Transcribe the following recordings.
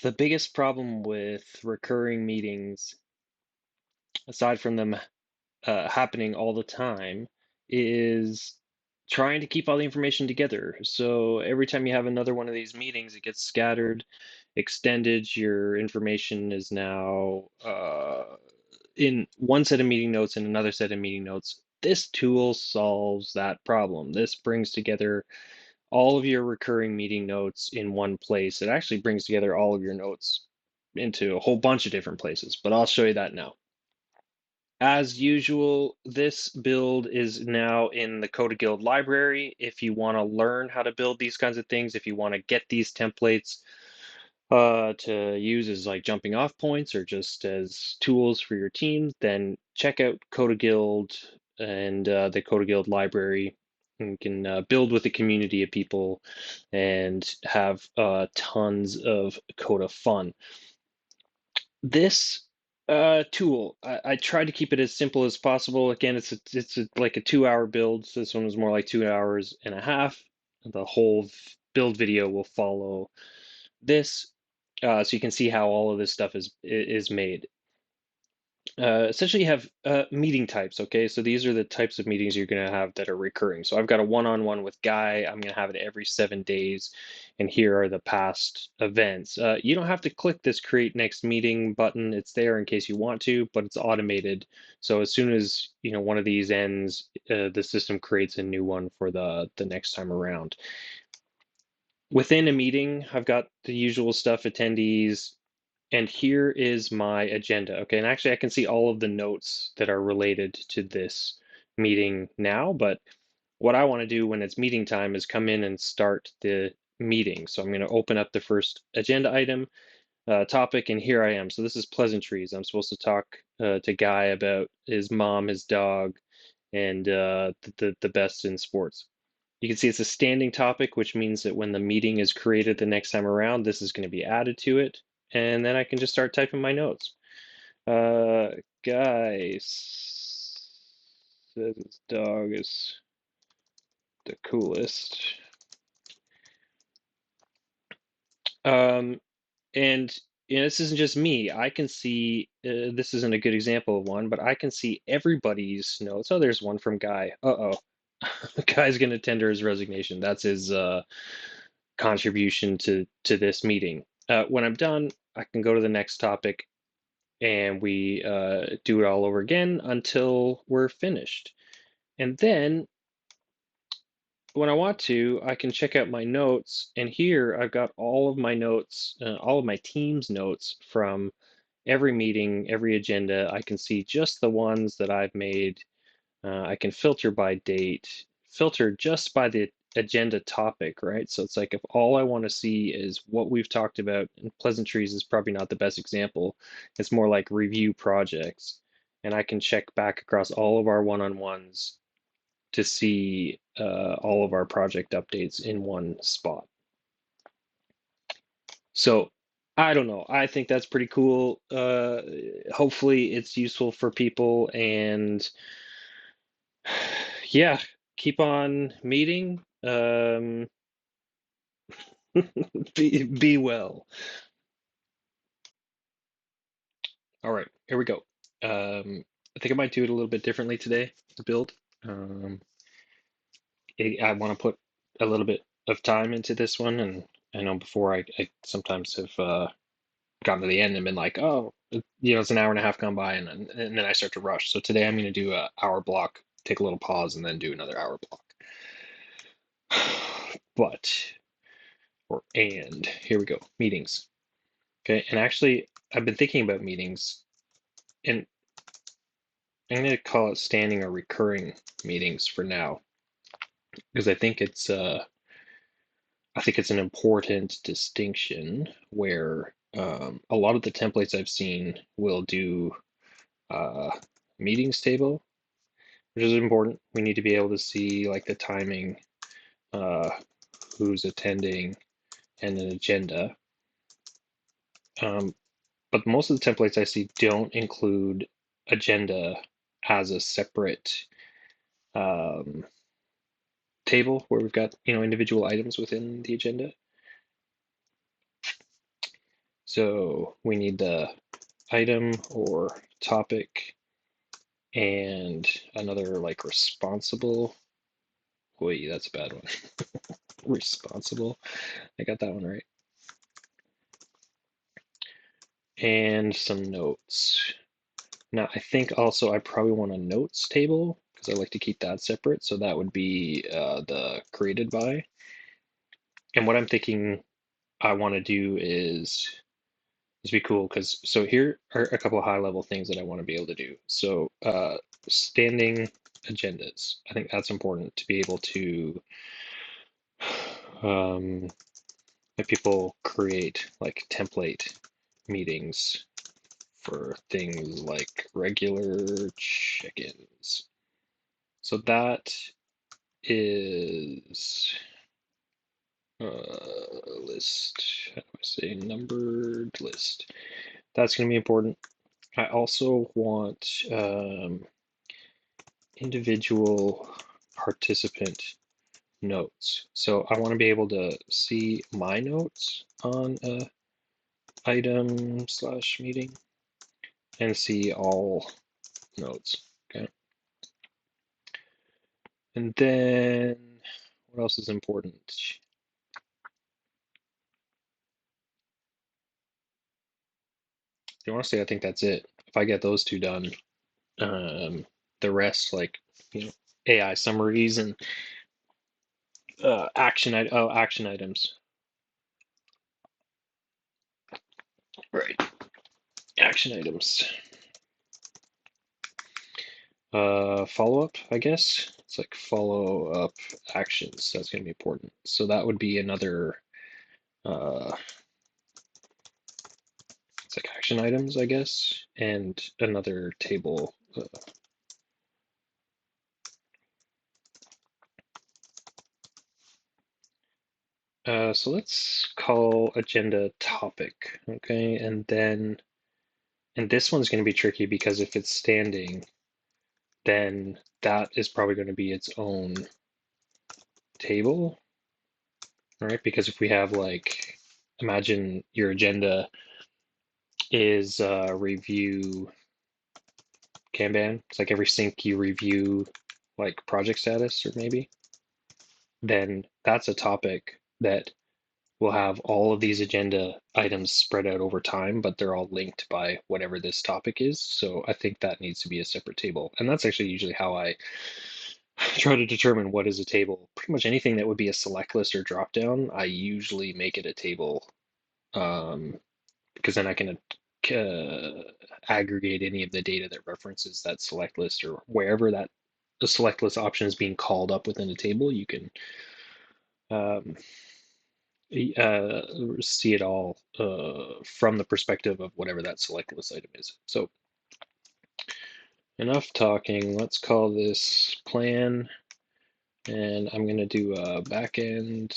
The biggest problem with recurring meetings, aside from them happening all the time, is trying to keep all the information together. So every time you have another one of these meetings, it gets scattered, extended. Your information is now in one set of meeting notes and another set of meeting notes. This tool solves that problem. This brings together all of your recurring meeting notes in one place. It actually brings together all of your notes into a whole bunch of different places, but I'll show you that now. As usual, this build is now in the Coda Guild Library. If you want to learn how to build these kinds of things, if you want to get these templates to use as like jumping off points or just as tools for your team, then check out Coda Guild and the Coda Guild Library. You can build with a community of people and have tons of Coda fun. This tool, I tried to keep it as simple as possible. Again, like a 2-hour build. So this one was more like 2 hours and a half. The whole build video will follow this, so you can see how all of this stuff is made. Essentially, you have meeting types. Okay, so these are the types of meetings you're going to have that are recurring. So I've got a one-on-one with Guy. I'm going to have it every 7 days, and here are the past events. You don't have to click this create next meeting button. It's there in case you want to, but it's automated. So as soon as one of these ends, the system creates a new one for the next time around. Within a meeting, I've got the usual stuff, attendees, and here is my agenda. Okay, and actually I can see all of the notes that are related to this meeting now, but what I want to do when it's meeting time is come in and start the meeting. So I'm going to open up the first agenda item, topic, and here I am. So this is pleasantries. I'm supposed to talk to Guy about his mom, his dog, and the best in sports. You can see it's a standing topic, which means that when the meeting is created the next time around, this is going to be added to it. And then I can just start typing my notes. Uh, Guy says his dog is the coolest. And this isn't just me. I can see, this isn't a good example of one, but I can see everybody's notes. Oh, there's one from Guy. Uh-oh. Guy's going to tender his resignation. That's his contribution to this meeting. When I'm done, I can go to the next topic and we do it all over again until we're finished. And then when I want to, I can check out my notes. And here I've got all of my notes, all of my team's notes from every meeting, every agenda. I can see just the ones that I've made. I can filter by date, filter just by the agenda topic, right? So it's like if all I want to see is what we've talked about, and pleasantries is probably not the best example. It's more like review projects. And I can check back across all of our one-on-ones to see all of our project updates in one spot. So I don't know. I think that's pretty cool. Hopefully it's useful for people, and yeah, keep on meeting. Be well. All right, here we go. I think I might do it a little bit differently today, the build. Um, I want to put a little bit of time into this one, and I know before I sometimes have gotten to the end and been like, oh, it's an hour and a half gone by, and then I start to rush. So today I'm going to do an hour block, take a little pause, and then do another hour block. And here we go, meetings. Okay, and actually, I've been thinking about meetings, and I'm going to call it standing or recurring meetings for now, because I think it's an important distinction where a lot of the templates I've seen will do uh, meetings table, which is important. We need to be able to see like the timing, uh, who's attending, and an agenda. But most of the templates I see don't include agenda as a separate um, table where we've got individual items within the agenda. So we need the item or topic and another like responsible. Wait, that's a bad one. Responsible. I got that one right. And some notes. Now I think also I probably want a notes table because I like to keep that separate. So that would be the created by. And what I'm thinking I want to do is this would be cool because so here are a couple of high level things that I want to be able to do. So standing agendas. I think that's important to be able to um, have people create like template meetings for things like regular check-ins. So that is list, how do I say, numbered list. That's going to be important. I also want individual participant notes. So I want to be able to see my notes on a item slash meeting and see all notes. Okay. And then what else is important? Honestly, I think that's it. If I get those two done, the rest, like AI summaries and action items. Right, action items. Follow up, I guess. It's like follow up actions. That's going to be important. So that would be another. It's like action items, I guess, and another table. So let's call agenda topic, okay? And this one's going to be tricky because if it's standing, then that is probably going to be its own table, right? Because if we have like, imagine your agenda is review Kanban. It's like every sync you review like project status or maybe, then that's a topic that will have all of these agenda items spread out over time, but they're all linked by whatever this topic is. So I think that needs to be a separate table. And that's actually usually how I try to determine what is a table. Pretty much anything that would be a select list or drop down, I usually make it a table because then I can aggregate any of the data that references that select list or wherever that the select list option is being called up within a table, you can um, see it all from the perspective of whatever that select list item is. So enough talking. Let's call this plan, and I'm going to do a backend.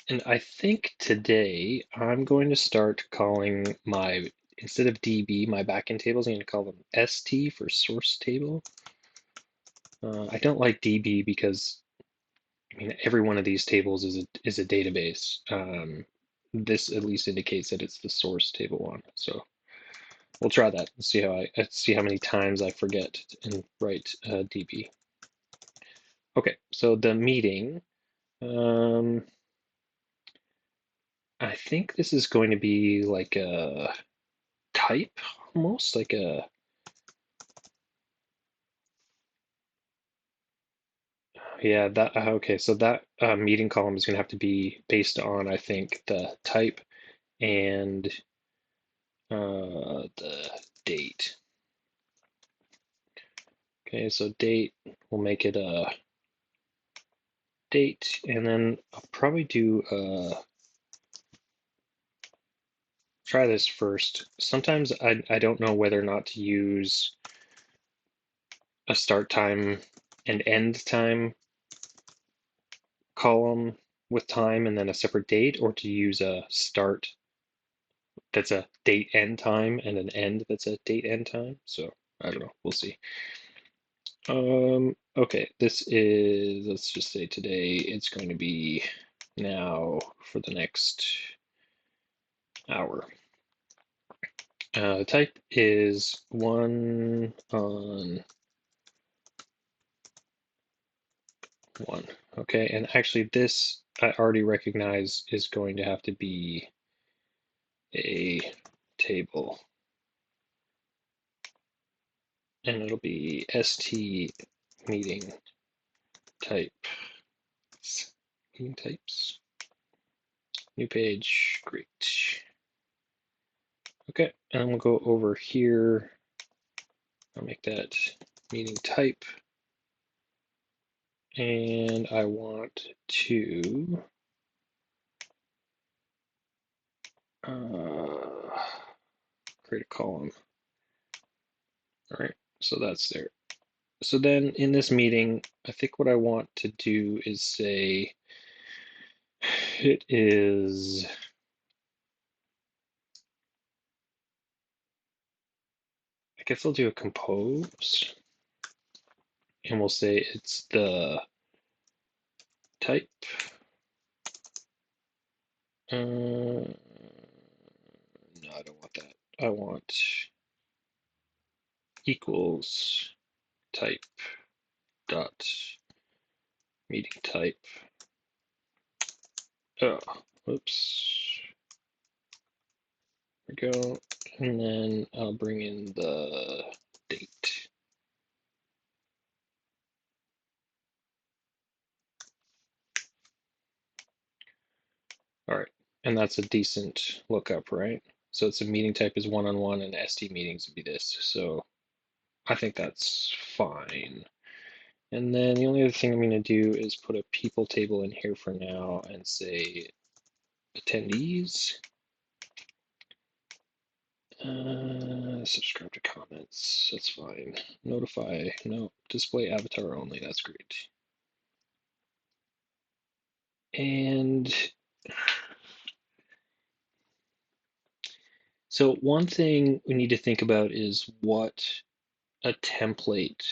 And I think today I'm going to start calling my, instead of DB, my backend tables, I'm going to call them ST for source table. I don't like DB because, I mean, every one of these tables is a database. This at least indicates that it's the source table one. So we'll try that and see how see how many times I forget and write DB. Okay, so the meeting. I think this is going to be like a type almost like a yeah that okay so that meeting column is going to have to be based on I think the type and the date. Okay, so date, we'll make it a date, and then I'll probably do try this first. Sometimes I don't know whether or not to use a start time and end time column with time and then a separate date, or to use a start that's a date end time and an end that's a date end time. So I don't know, we'll see. Okay, this is, let's just say today it's going to be now for the next hour. The type is 1 on 1. Okay, and actually this I already recognize is going to have to be a table. And it'll be st meeting type. Meeting types. New page, great. Okay, and we'll go over here. I'll make that meeting type. And I want to create a column. All right, so that's there. So then in this meeting, I think what I want to do is say it is I guess I'll do a compose and we'll say it's the type. No, I don't want that. I want equals type dot meeting type. Oh, oops. There we go. And then I'll bring in the date. All right, and that's a decent lookup, right? So it's a meeting type is 1-on-1 and ST meetings would be this. So I think that's fine. And then the only other thing I'm going to do is put a people table in here for now and say attendees. Subscribe to comments, that's fine. Notify, no, display avatar only, that's great. And so one thing we need to think about is what a template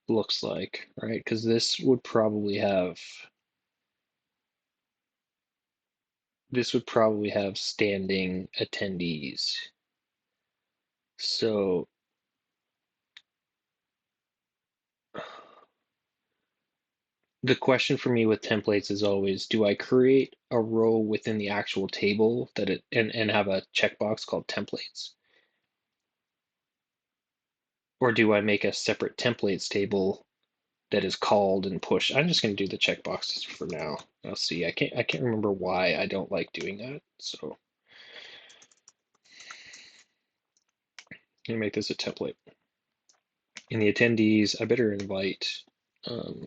looks like, right? Because this would probably have standing attendees. So the question for me with templates is always, do I create a row within the actual table that it and have a checkbox called templates? Or do I make a separate templates table that is called and pushed? I'm just going to do the checkboxes for now. I'll see. I can't remember why I don't like doing that. So I'm going to make this a template. In the attendees, I better invite um,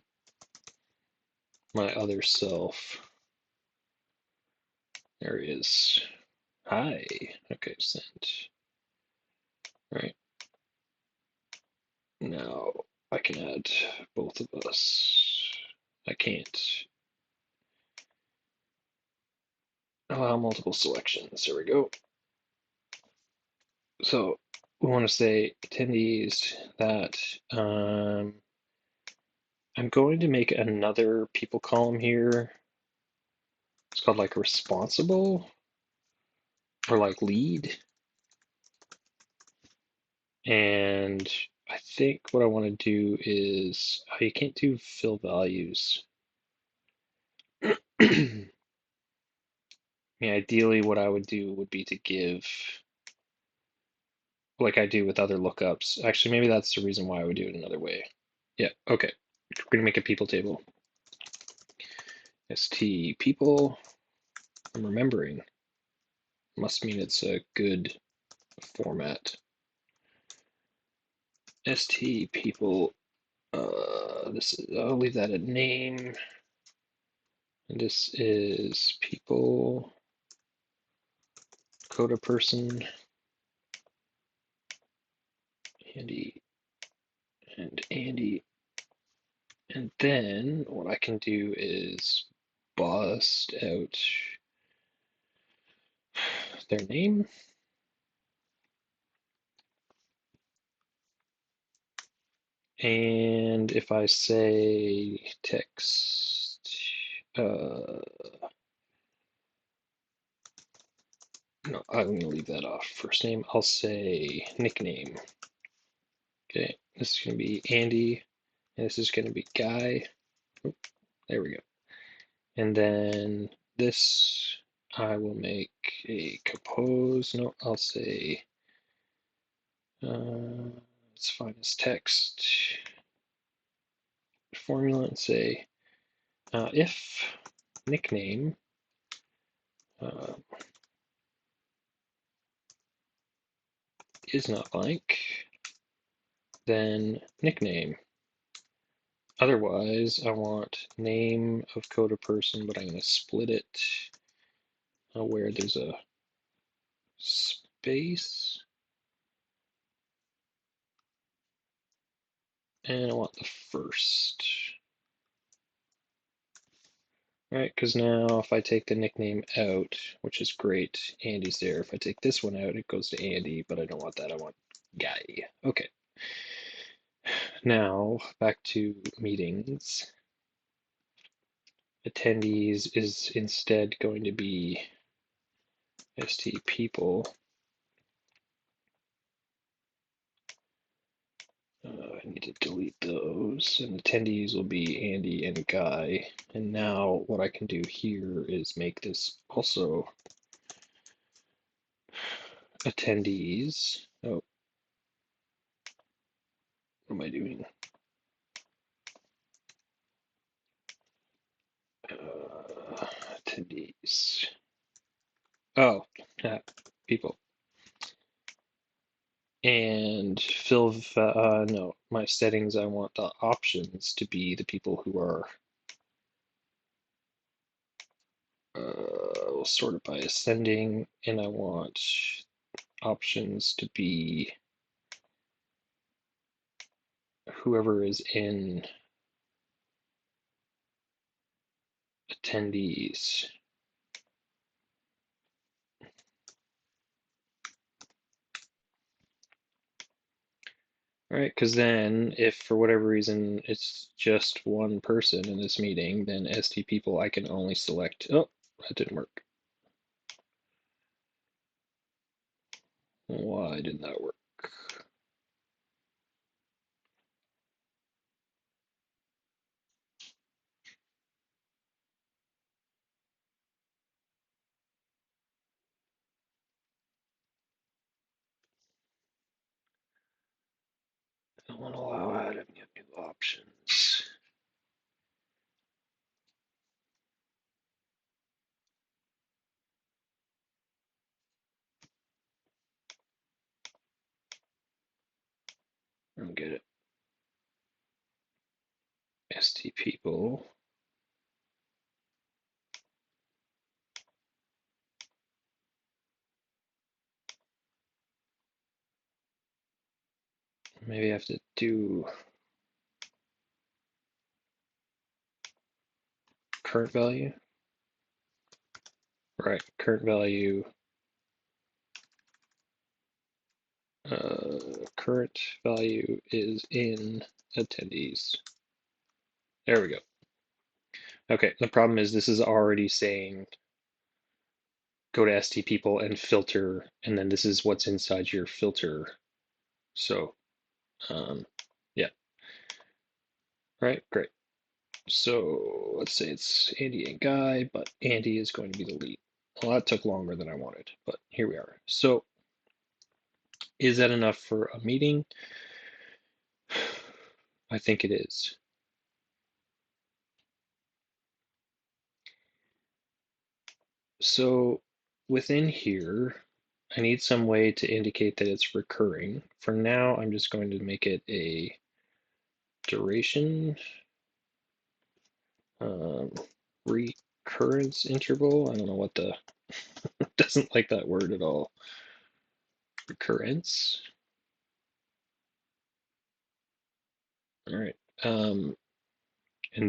my other self. There he is. Hi. Okay, send. All right. Now I can add both of us. I can't allow multiple selections. There we go. So we want to say attendees that I'm going to make another people column here. It's called like responsible or like lead. And I think what I want to do is, oh, you can't do fill values. I mean, ideally what I would do would be to give, like I do with other lookups. Actually, maybe that's the reason why I would do it another way. Yeah, okay. We're gonna make a people table. ST people, I'm remembering. Must mean it's a good format. ST people, this is, I'll leave that at name. And this is people, Coda person, Andy, and Andy. And then what I can do is bust out their name. And if I say text no, I'm going to leave that off. First name, I'll say nickname. Okay, this is going to be Andy, and this is going to be Guy. Oop, there we go. And then this, I will make a compose. No, I'll say, let's find this text formula and say, if nickname is not blank, then nickname. Otherwise, I want name of Coda person, but I'm going to split it where there's a space. And I want the first. Right, because now if I take the nickname out, which is great, Andy's there. If I take this one out, it goes to Andy, but I don't want that. I want Guy. Okay. Now back to meetings. Attendees is instead going to be st people. I need to delete those, and attendees will be Andy and Guy. And now what I can do here is make this also attendees. Oh, what am I doing? Attendees. Oh, people. And fill, no, my settings, I want the options to be the people who are, we'll sort it by ascending, and I want options to be whoever is in attendees. Right, because then if for whatever reason it's just one person in this meeting, then ST people I can only select, oh, that didn't work. Why didn't that work? I want to allow adding new options. I don't get it. ST people. Maybe I have to do current value. Right, current value. Current value is in attendees. There we go. Okay, the problem is this is already saying go to ST people and filter, and then this is what's inside your filter. So, yeah. Right, great. So let's say it's Andy and Guy, but Andy is going to be the lead. Well, that took longer than I wanted, but here we are. So is that enough for a meeting? I think it is. So within here, I need some way to indicate that it's recurring. For now, I'm just going to make it a duration recurrence interval. I don't know what the, doesn't like that word at all. Recurrence. All right. And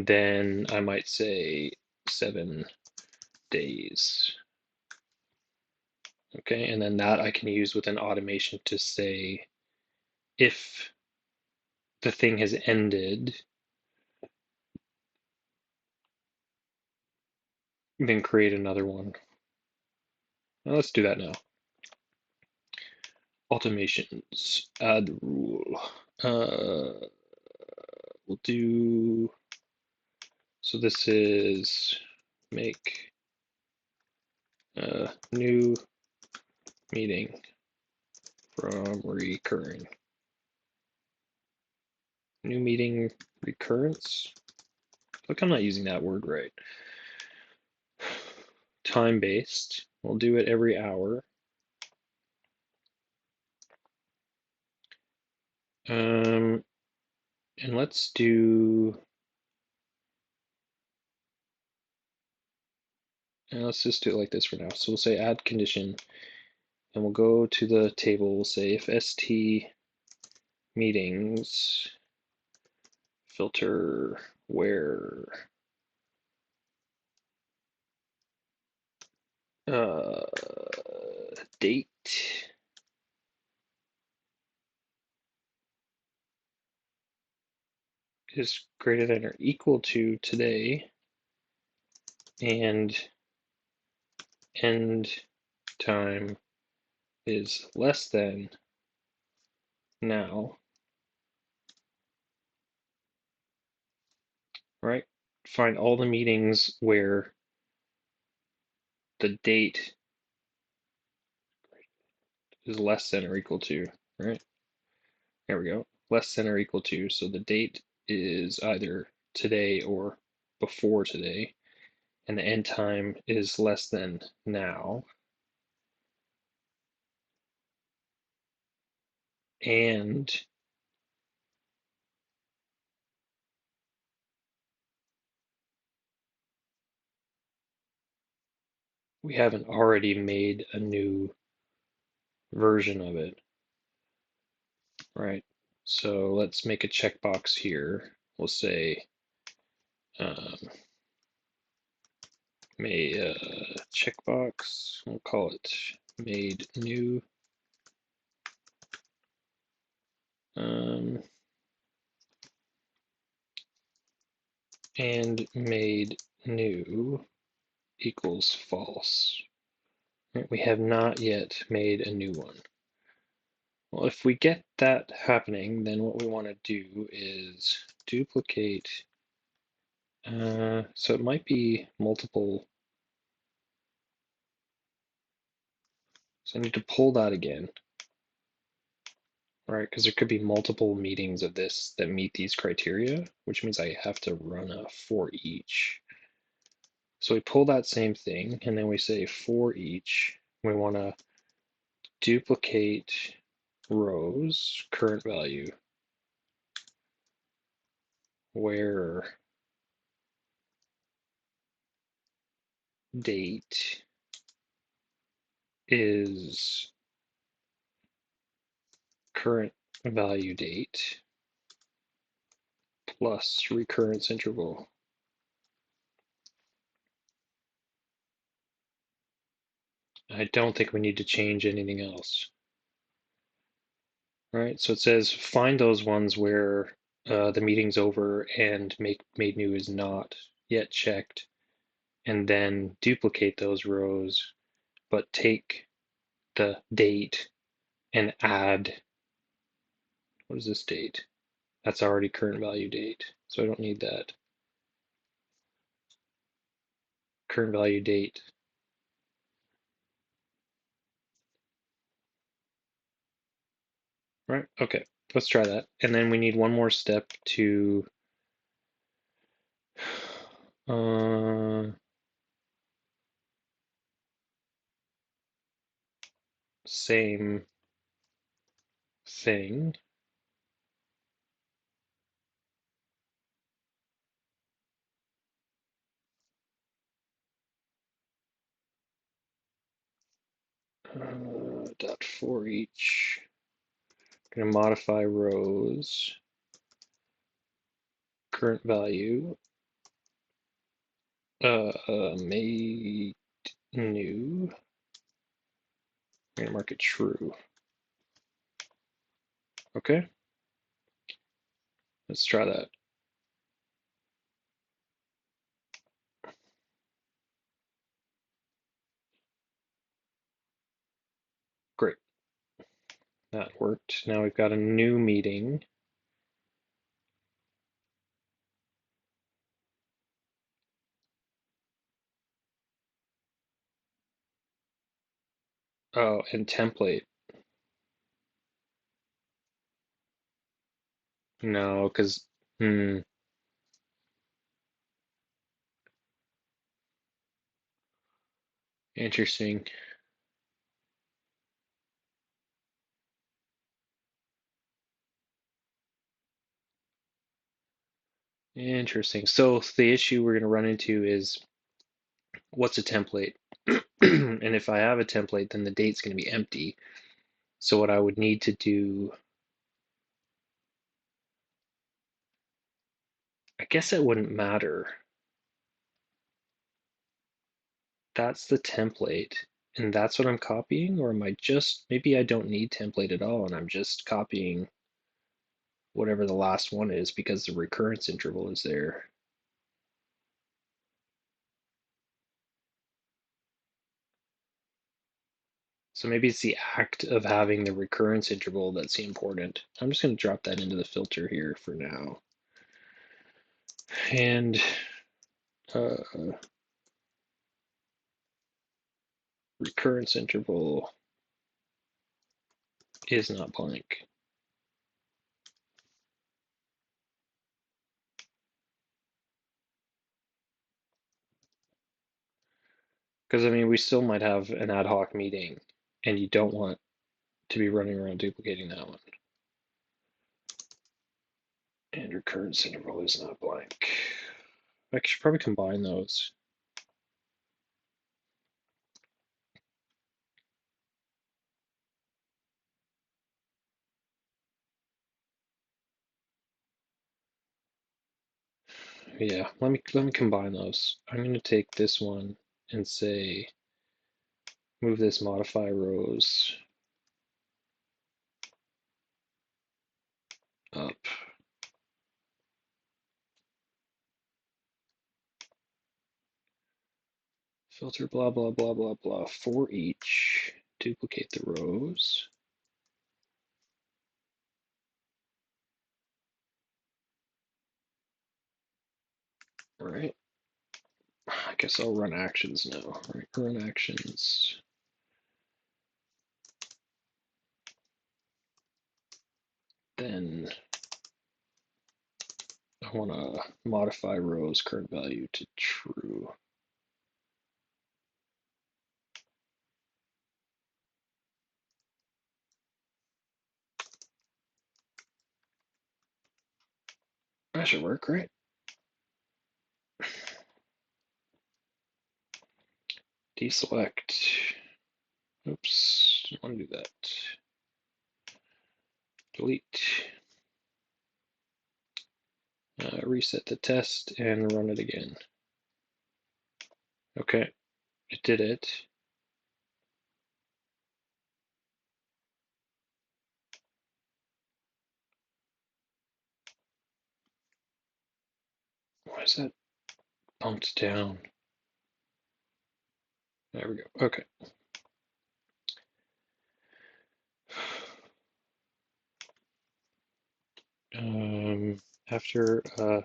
then I might say 7 days. Okay, and then that I can use with an automation to say if the thing has ended, then create another one. Now let's do that now. Automations, add rule. We'll do, so this is make a new meeting from recurring. New meeting recurrence. Look, I'm not using that word right. Time-based. We'll do it every hour. And let's do, and let's just do it like this for now. So we'll say add condition, and we'll go to the table. We'll say if st meetings filter where date is greater than or equal to today and end time is less than now, right? Find all the meetings where the date is less than or equal to, right? There we go. Less than or equal to. So the date is either today or before today, and the end time is less than now. And we haven't already made a new version of it, right? So let's make a checkbox here. We'll say made checkbox. We'll call it made new. And made new equals false. Right, we have not yet made a new one. Well, if we get that happening, then what we want to do is duplicate. So it might be multiple. So I need to pull that again, right? Because there could be multiple meetings of this that meet these criteria, which means I have to run a for each. So we pull that same thing, and then we say for each. We want to duplicate rows, current value, where date is current value date plus recurrence interval. I don't think we need to change anything else. Right, so it says find those ones where the meeting's over and make made new is not yet checked, and then duplicate those rows, but take the date and add, what is this date? That's already current value date, so I don't need that. Current value date. Right, okay, let's try that. And then we need one more step to same thing. Dot for each. Going to modify rows. Current value. Made new. I'm going to mark it true. Okay. Let's try that. That worked. Now we've got a new meeting. Oh, and template. No, because, interesting. Interesting. So the issue we're going to run into is what's a template? And if I have a template, then the date's going to be empty. So what I would need to do, I guess it wouldn't matter. That's the template, and that's what I'm copying, or am I just, maybe I don't need template at all, and I'm just copying whatever the last one is because the recurrence interval is there. So maybe it's the act of having the recurrence interval that's the important. I'm just going to drop that into the filter here for now. And uh, recurrence interval is not blank. Because I mean, we still might have an ad hoc meeting, and you don't want to be running around duplicating that one. And recurrence interval is not blank. I should probably combine those. Yeah, let me combine those. I'm going to take this one and say move this modify rows up. Filter blah blah blah blah blah for each. Duplicate the rows. All right. I guess I'll run actions now. All right, run actions. Then I want to modify rows current value to true. That should work, right? Deselect. Oops, don't want to do that. Delete. Reset the test and run it again. Okay, it did it. Why is that bumped down? There we go. Okay. After a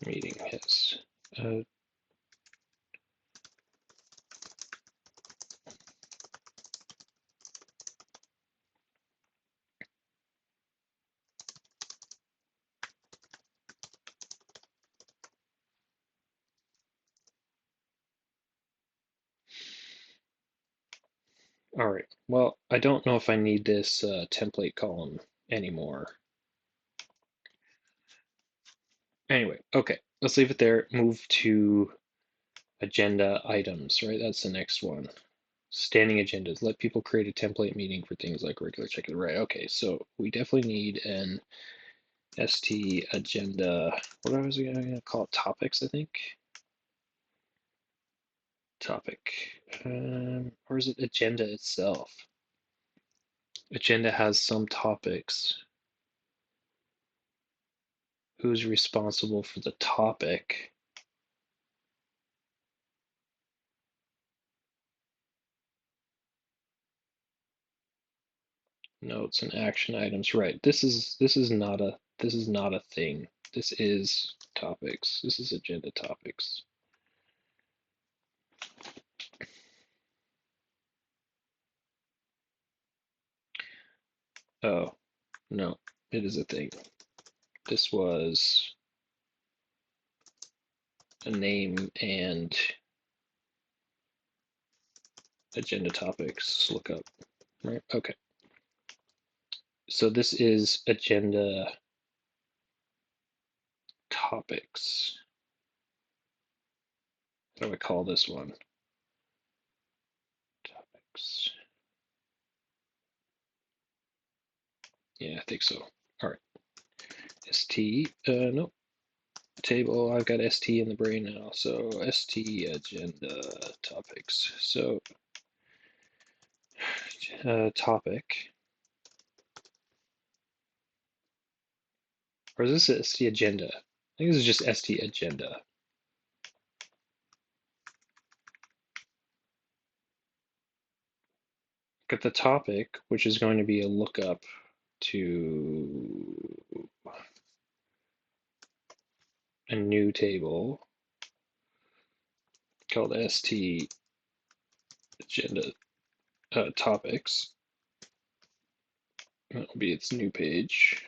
meeting has all right. Well, I don't know if I need this template column anymore. Anyway, okay, let's leave it there. Move to agenda items, right? That's the next one. Standing agendas. Let people create a template meeting for things like regular check-in. Right, okay, so we definitely need an ST agenda. What was I going to call it? Topics, I think. Topic. Or is it agenda itself? Agenda has some topics. Who's responsible for the topic? Notes and action items. Right. This is not a thing. This is topics. This is agenda topics. Oh, no, it is a thing. This was a name and agenda topics lookup, right? Okay. So this is agenda topics. What do I call this one? Topics. Yeah, I think so. All right. ST, nope. Table, I've got ST in the brain now. So ST agenda topics. So topic. Or is this ST agenda? I think this is just ST agenda. Got the topic, which is going to be a lookup to a new table called ST agenda topics. That'll be its new page.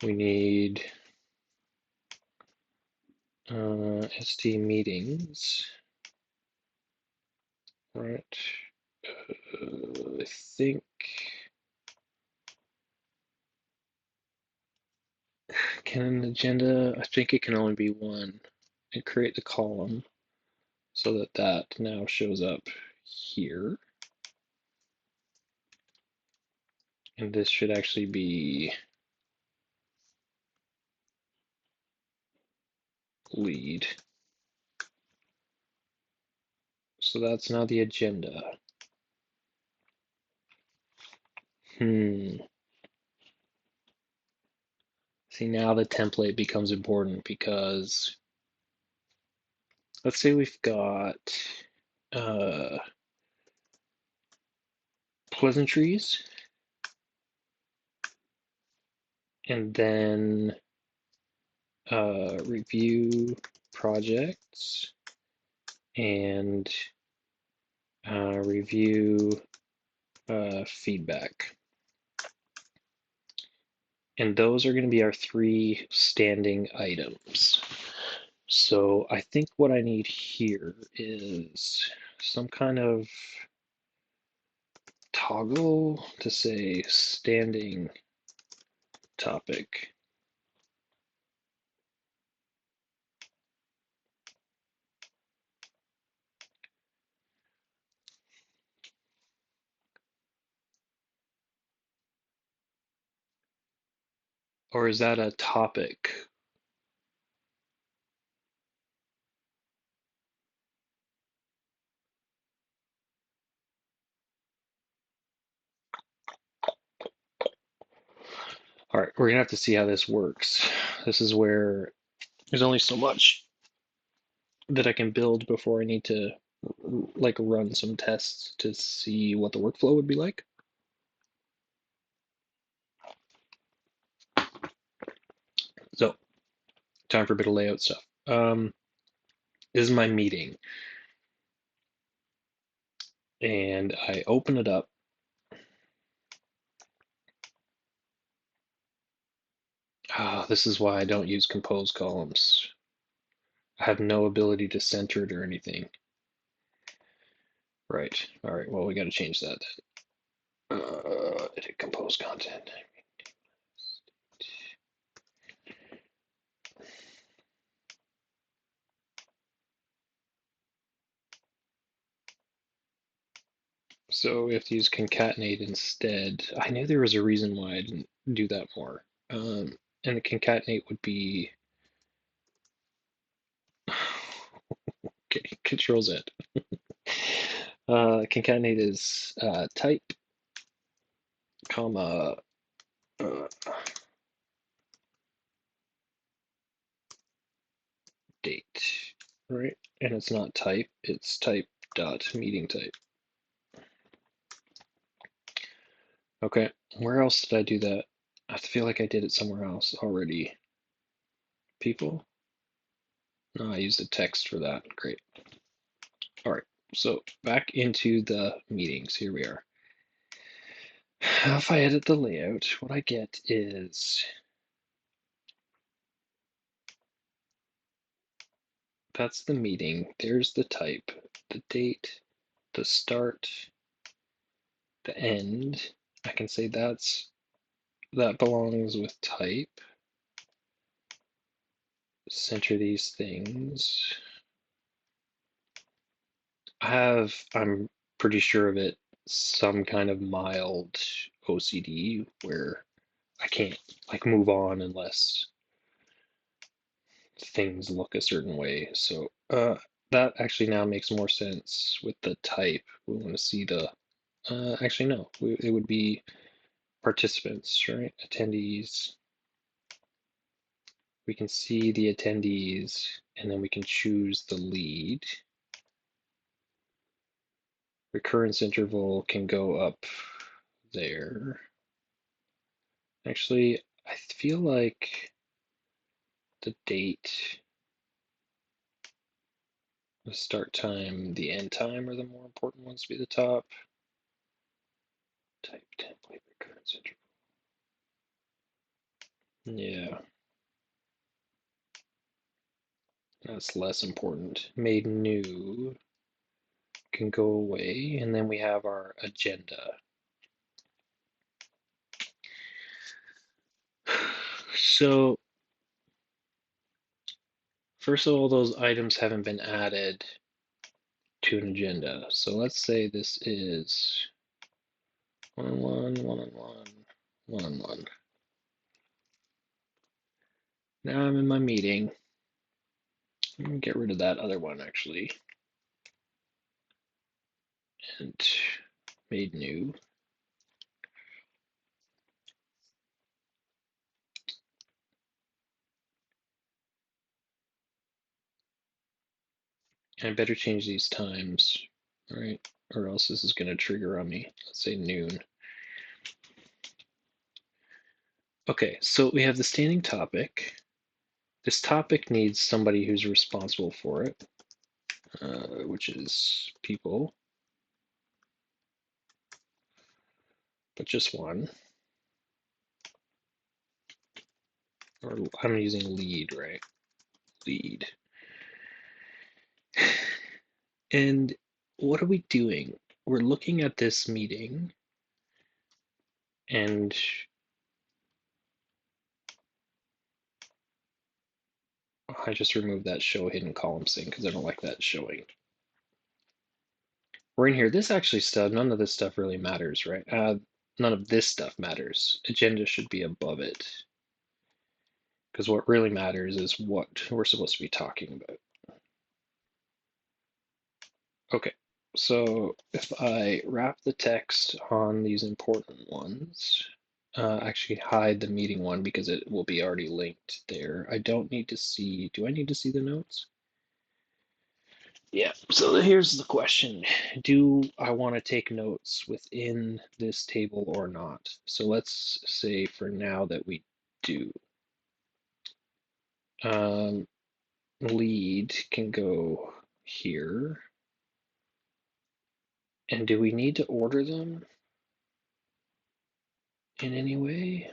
We need ST meetings, right? I think can an agenda, I think it can only be one, and create the column so that that now shows up here. And this should actually be lead. So that's now the agenda. See, now the template becomes important because let's say we've got pleasantries and then review projects and review feedback. And those are going to be our 3 standing items. So I think what I need here is some kind of toggle to say standing topic. Or is that a topic? All right, we're gonna have to see how this works. This is where there's only so much that I can build before I need to like run some tests to see what the workflow would be like. So, time for a bit of layout stuff. This is my meeting, and I open it up. This is why I don't use compose columns. I have no ability to center it or anything. Right. All right. Well, we got to change that. Edit compose content. So we have to use concatenate instead. I knew there was a reason why I didn't do that more. And the concatenate would be okay, Control Z. Concatenate is type, comma, date, right? And it's not type, it's type dot meeting type. Okay, where else did I do that? I feel like I did it somewhere else already. People? No, I used the text for that. Great. All right, so back into the meetings. Here we are. If I edit the layout, what I get is that's the meeting. There's the type, the date, the start, the end. I can say that belongs with type. Center these things. I'm pretty sure of it, some kind of mild OCD where I can't like move on unless things look a certain way. So that actually now makes more sense with the type. We want to see the actually no, it would be participants, right? Attendees. We can see the attendees and then we can choose the lead. Recurrence interval can go up there. Actually, I feel like the date, the start time, the end time are the more important ones to be the top. Type template recurrence interval. Yeah, that's less important. Made new can go away, and then we have our agenda. So, first of all, those items haven't been added to an agenda. So let's say this is one-on-one, one-on-one, one-on-one. Now I'm in my meeting. I'm gonna get rid of that other one actually. And made new. And I better change these times, right? Or else this is gonna trigger on me. Let's say noon. Okay, so we have the standing topic. This topic needs somebody who's responsible for it, which is people, but just one. Or I'm using lead, right? Lead. And what are we doing? We're looking at this meeting and I just removed that show hidden columns thing because I don't like that showing. We're in here. This actually stuff, none of this stuff really matters, right? None of this stuff matters. Agenda should be above it. Because what really matters is what we're supposed to be talking about. Okay, so if I wrap the text on these important ones, actually hide the meeting one because it will be already linked there. I don't need to see, do I need to see the notes? Yeah, so here's the question. Do I want to take notes within this table or not? So let's say for now that we do. Um, lead can go here. And do we need to order them in any way?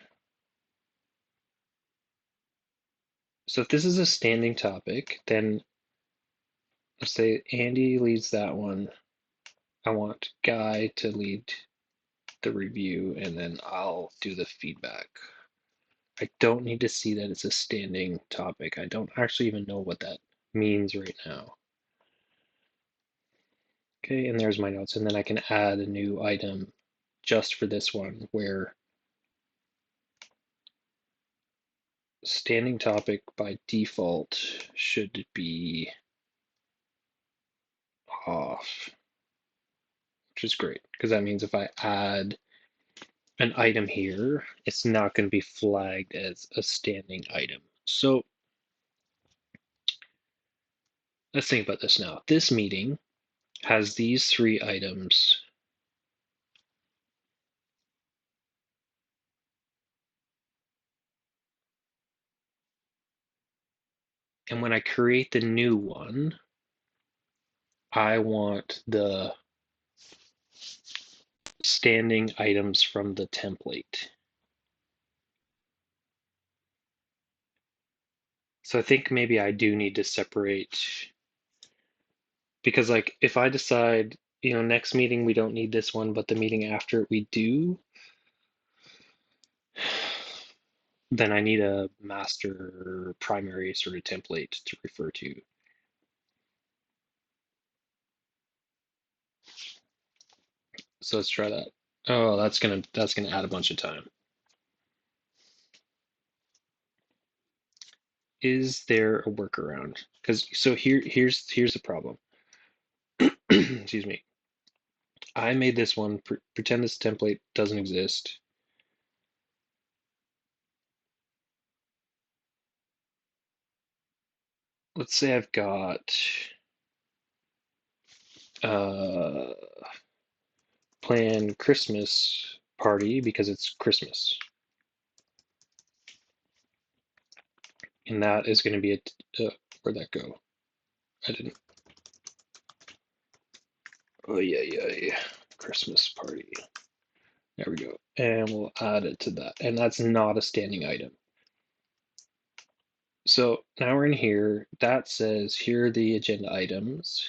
So if this is a standing topic, then let's say Andy leads that one. I want Guy to lead the review, and then I'll do the feedback. I don't need to see that it's a standing topic. I don't actually even know what that means right now. Okay, and there's my notes, and then I can add a new item just for this one where standing topic by default should be off, which is great because that means if I add an item here, it's not going to be flagged as a standing item. So let's think about this now. This meeting has these three items And when I create the new one, I want the standing items from the template. So I think maybe I do need to separate, because like if I decide, next meeting we don't need this one, but the meeting after we do, then I need a master primary sort of template to refer to. So let's try that. Oh, that's gonna add a bunch of time. Is there a workaround? Because so here's the problem. Excuse me. I made this one. Pretend this template doesn't exist. Let's say I've got uh, plan Christmas party because it's Christmas, and that is going to be where'd that go? I didn't. Oh yeah, Christmas party. There we go, and we'll add it to that, and that's not a standing item. So now we're in here. That says here are the agenda items.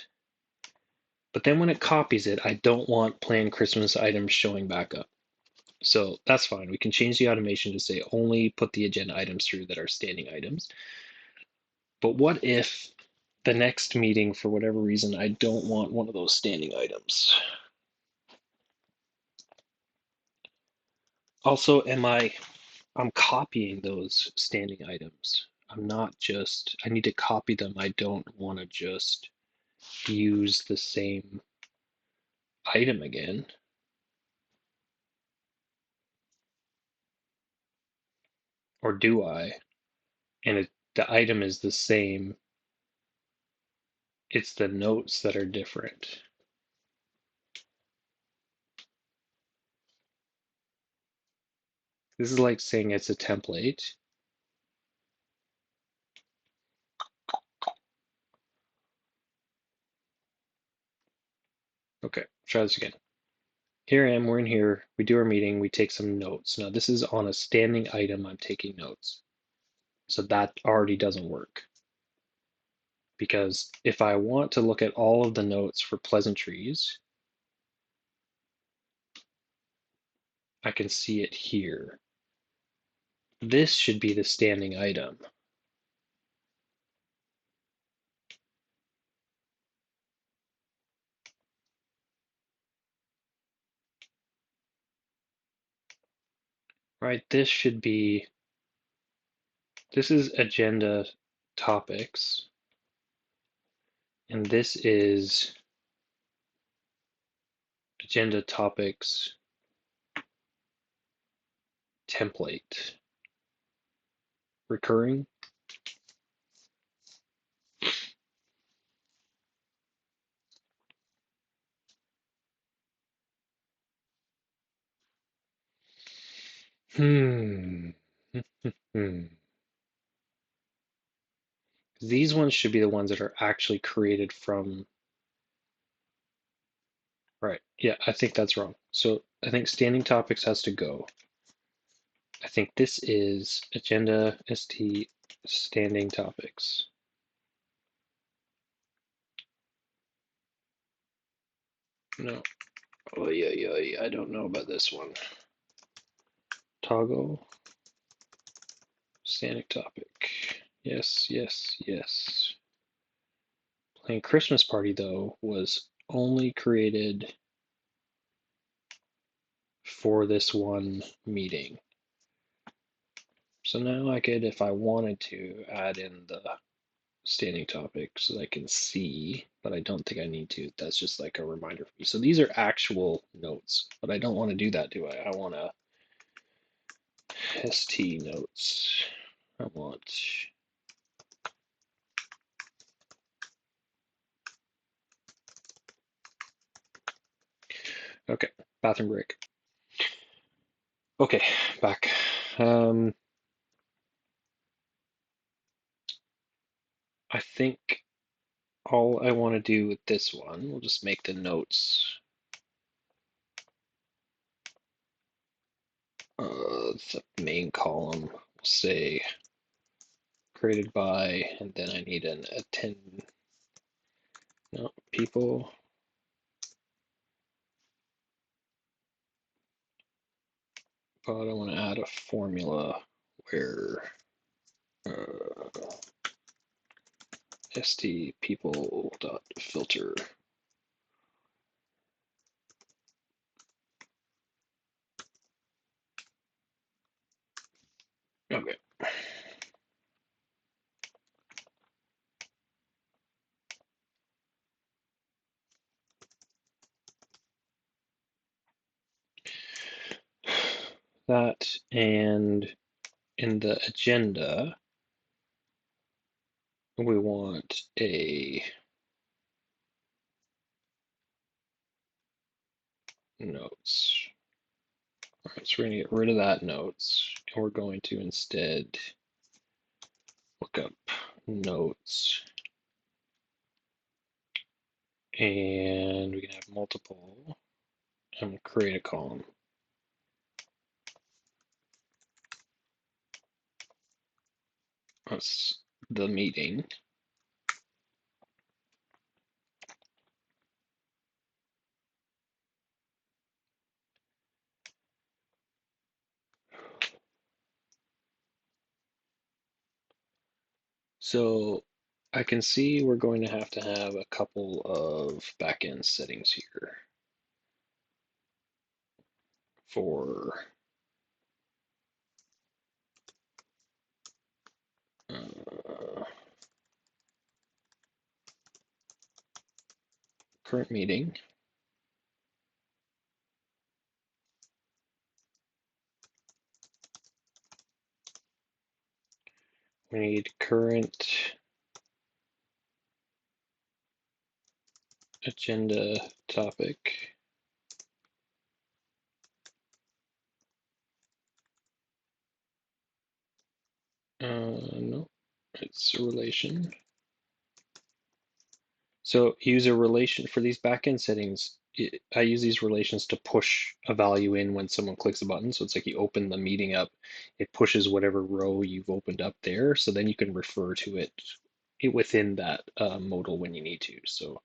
But then when it copies it, I don't want planned Christmas items showing back up. So that's fine. We can change the automation to say only put the agenda items through that are standing items. But what if the next meeting, for whatever reason, I don't want one of those standing items? Also, I'm copying those standing items. I'm not just, I need to copy them. I don't want to just use the same item again. Or do I? And the item is the same. It's the notes that are different. This is like saying it's a template. Okay, try this again. Here I am, we're in here, we do our meeting, we take some notes. Now this is on a standing item, I'm taking notes. So that already doesn't work. Because if I want to look at all of the notes for pleasantries, I can see it here. This should be the standing item. Right, this is agenda topics, and this is agenda topics template. Recurring. Hmm. Hmm. These ones should be the ones that are actually created from, right. Yeah, I think that's wrong. So I think standing topics has to go. I think this is agenda st standing topics. No. Oh yeah, I don't know about this one. Toggle standing topic. Yes. Playing Christmas party though was only created for this one meeting. So now I could, if I wanted to, add in the standing topic so that I can see, but I don't think I need to. That's just like a reminder for me. So these are actual notes, but I don't want to do that, do I? I want to ST notes. I want okay, bathroom break. Okay, back. Um, I think all I want to do with this one, we'll just make the notes. The main column, we'll say created by, and then I need an attend, no, people. But I want to add a formula where st people dot filter. Okay. That, and in the agenda, we want a notes. All right, so we're going to get rid of that notes, and we're going to instead look up notes, and we can have multiple, and create a column. That's the meeting. So I can see we're going to have a couple of backend settings here for current meeting. We need current agenda topic. No, it's a relation. So use a relation for these backend settings. I use these relations to push a value in when someone clicks a button. So it's like you open the meeting up, it pushes whatever row you've opened up there. So then you can refer to it within that modal when you need to. So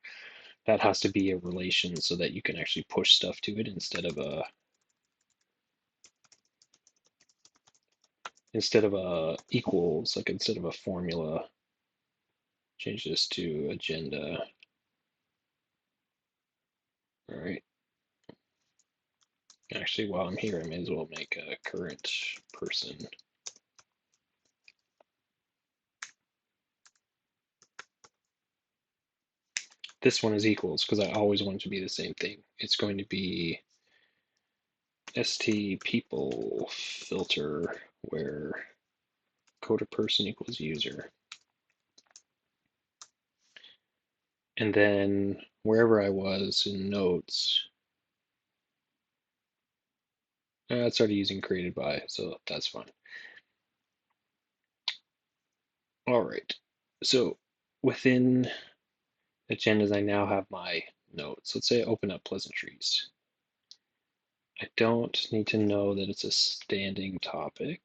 that has to be a relation so that you can actually push stuff to it instead of a equals, like instead of a formula. Change this to agenda. All right. Actually, while I'm here, I may as well make a current person. This one is equals because I always want it to be the same thing. It's going to be st people filter where Coda person equals user. And then wherever I was in notes, it's already using created by, so that's fine. All right, so within agendas, I now have my notes. Let's say I open up pleasantries. I don't need to know that it's a standing topic.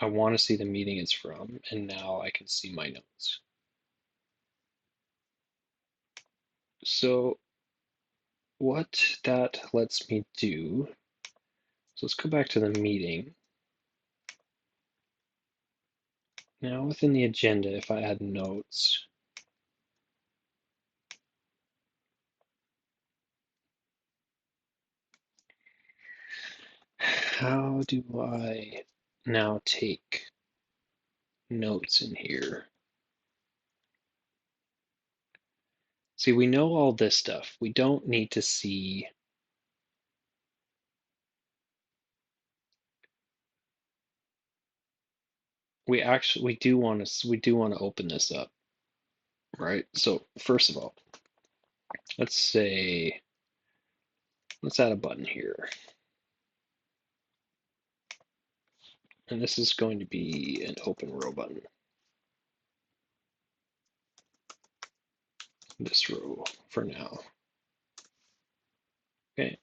I want to see the meeting it's from, and now I can see my notes. So what that lets me do, so let's go back to the meeting. Now within the agenda, if I add notes, how do I now take notes in here? See, we know all this stuff. We don't need to see. We do want to open this up, right? So first of all, let's add a button here. And this is going to be an open row button. this row for now. Okay.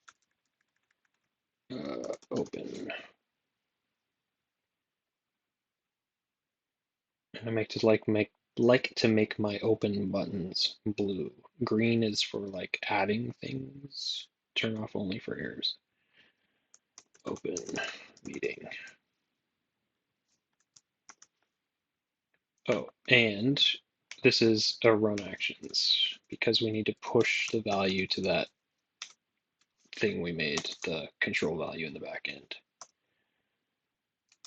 Open. And I like to make my open buttons blue. Green is for like adding things. Turn off only for errors. Open meeting. Oh, and this is a run actions because we need to push the value to that thing we made, the control value in the back end.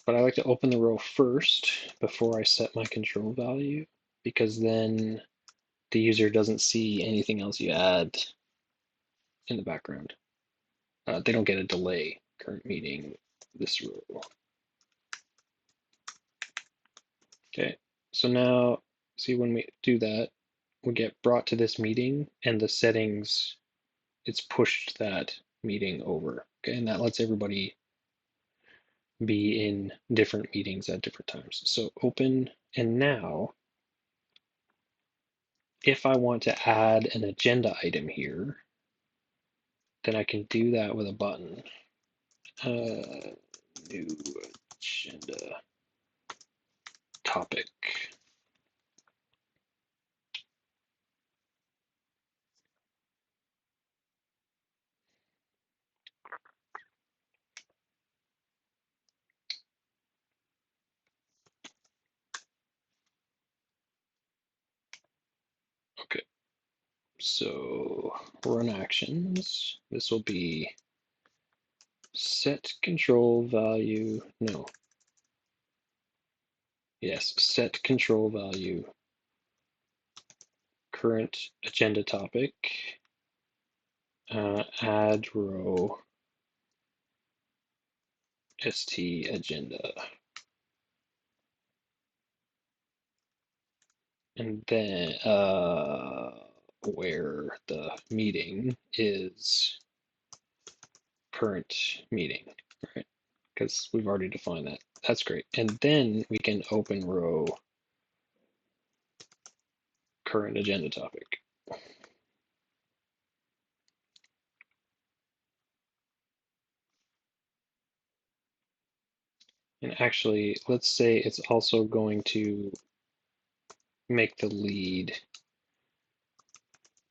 But I like to open the row first before I set my control value because then the user doesn't see anything else you add in the background. They don't get a delay. Current meeting, this row. Okay, so now see when we do that, we get brought to this meeting and the settings, it's pushed that meeting over. Okay, and that lets everybody be in different meetings at different times. So open, and now if I want to add an agenda item here, then I can do that with a button. New agenda topic. Okay, so run actions. This will be set control value. No. Yes, set control value. Current agenda topic. Add row st agenda. And then where the meeting is current meeting, right? Because we've already defined that. That's great. And then we can open row current agenda topic. And actually, let's say it's also going to make the lead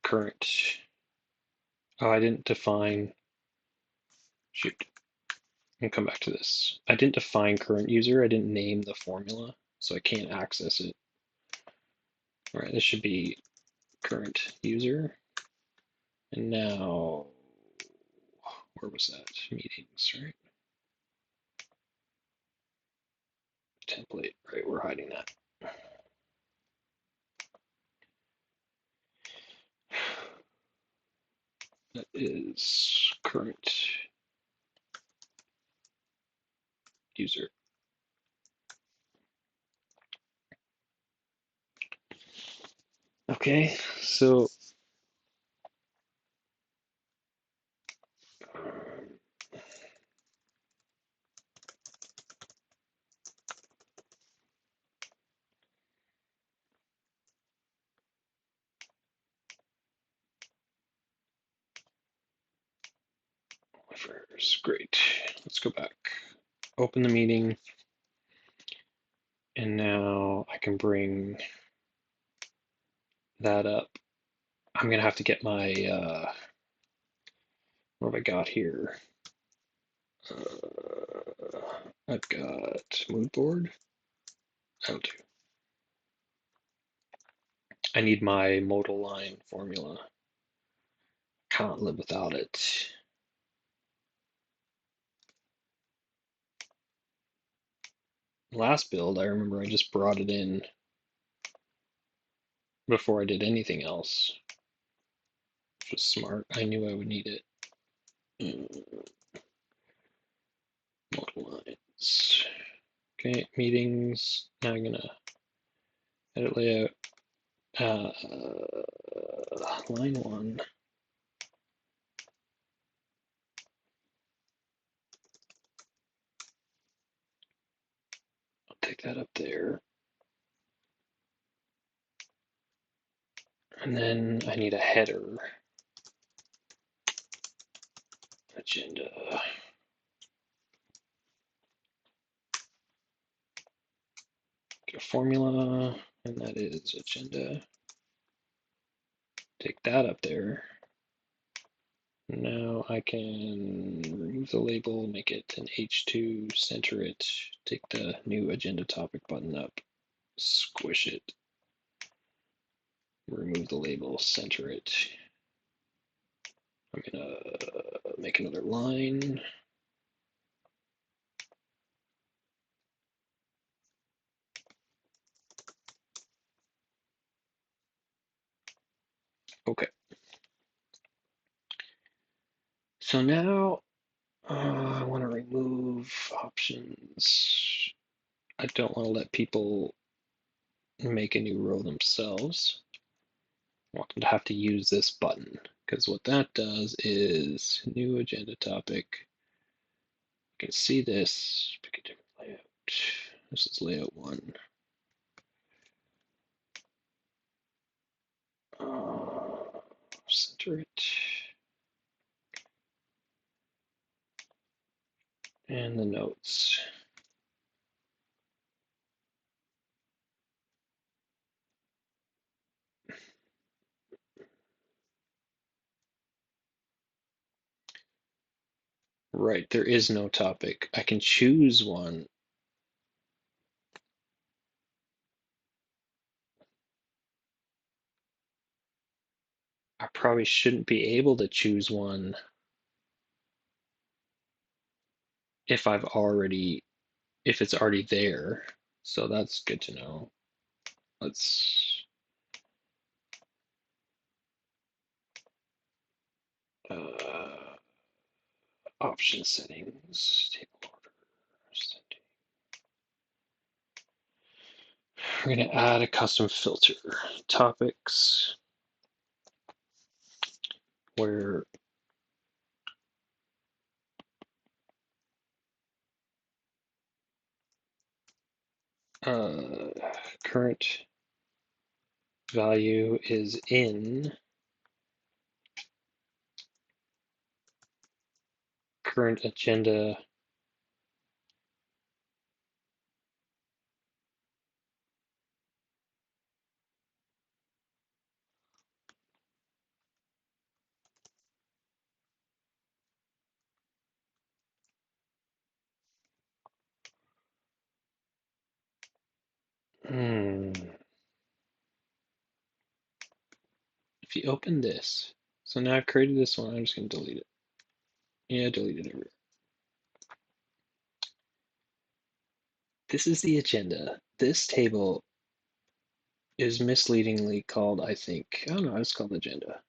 current. Oh, I didn't define. Shoot. I'm gonna come back to this. I didn't define current user. I didn't name the formula, so I can't access it. All right, this should be current user. And now, where was that? Meetings, right? Template, right? We're hiding that. That is current user. Okay, so great. Let's go back. Open the meeting, and now I can bring that up. I'm gonna have to get my what have I got here? I've got mood board. How to. I need my modal line formula. Can't live without it. Last build, I remember I just brought it in before I did anything else, which was smart. I knew I would need it. Modal lines. Okay, meetings. Now I'm gonna edit layout. Line 1. I'll take that up there. And then I need a header. Agenda. Get a formula, and that is agenda. Take that up there. Now I can remove the label, make it an H2, center it, take the new agenda topic button up, squish it, remove the label, center it. I'm gonna make another line. Okay. So now I want to remove options. I don't want to let people make a new row themselves. I want them to have to use this button, because what that does is new agenda topic. You can see this, pick a different layout. This is layout 1. Center it. And the notes. Right, there is no topic. I can choose one. I probably shouldn't be able to choose one if if it's already there. So that's good to know. Let's option settings, table order, setting. We're going to add a custom filter. Topics where current value is in current agenda If you open this, so now I've created this one, I'm just going to delete it. Yeah, delete it. This is the agenda. This table is misleadingly called, I think, I don't know, it's called agenda.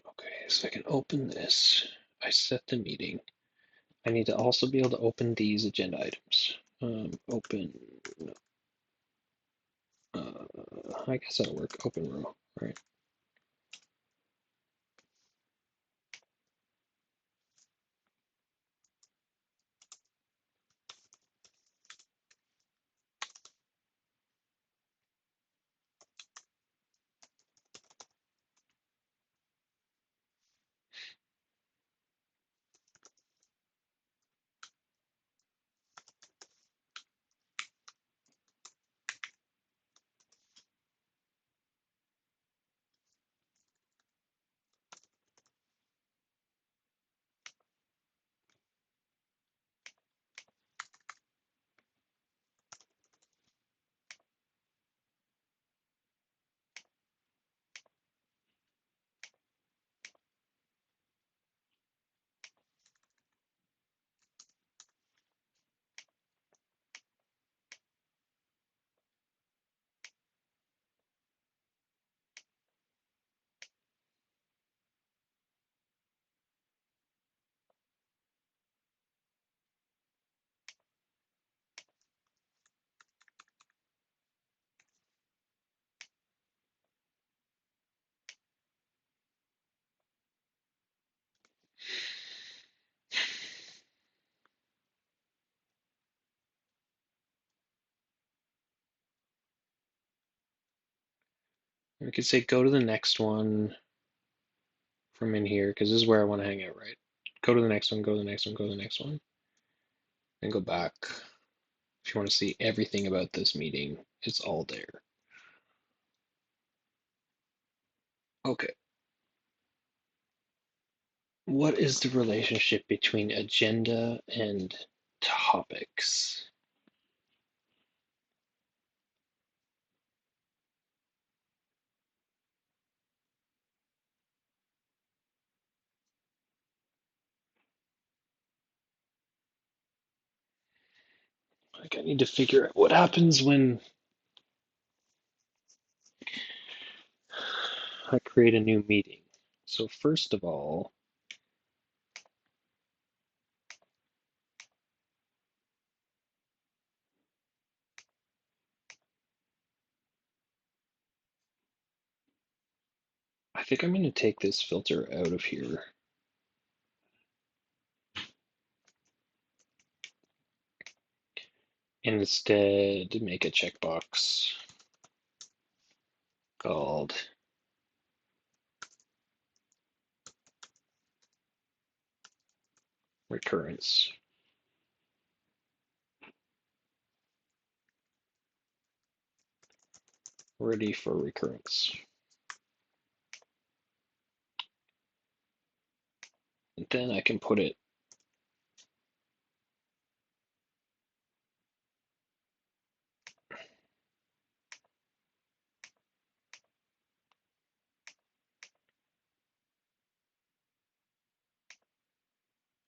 Okay, so I can open this. I set the meeting. I need to also be able to open these agenda items. Open, I guess that'll work. Open row, right? We could say go to the next one from in here, because this is where I want to hang out, right? Go to the next one, go to the next one, go to the next one, and go back. If you want to see everything about this meeting, it's all there. Okay. What is the relationship between agenda and topics? Like, I need to figure out what happens when I create a new meeting. So first of all, I think I'm going to take this filter out of here. And instead make a checkbox called recurrence. Ready for recurrence. And then I can put it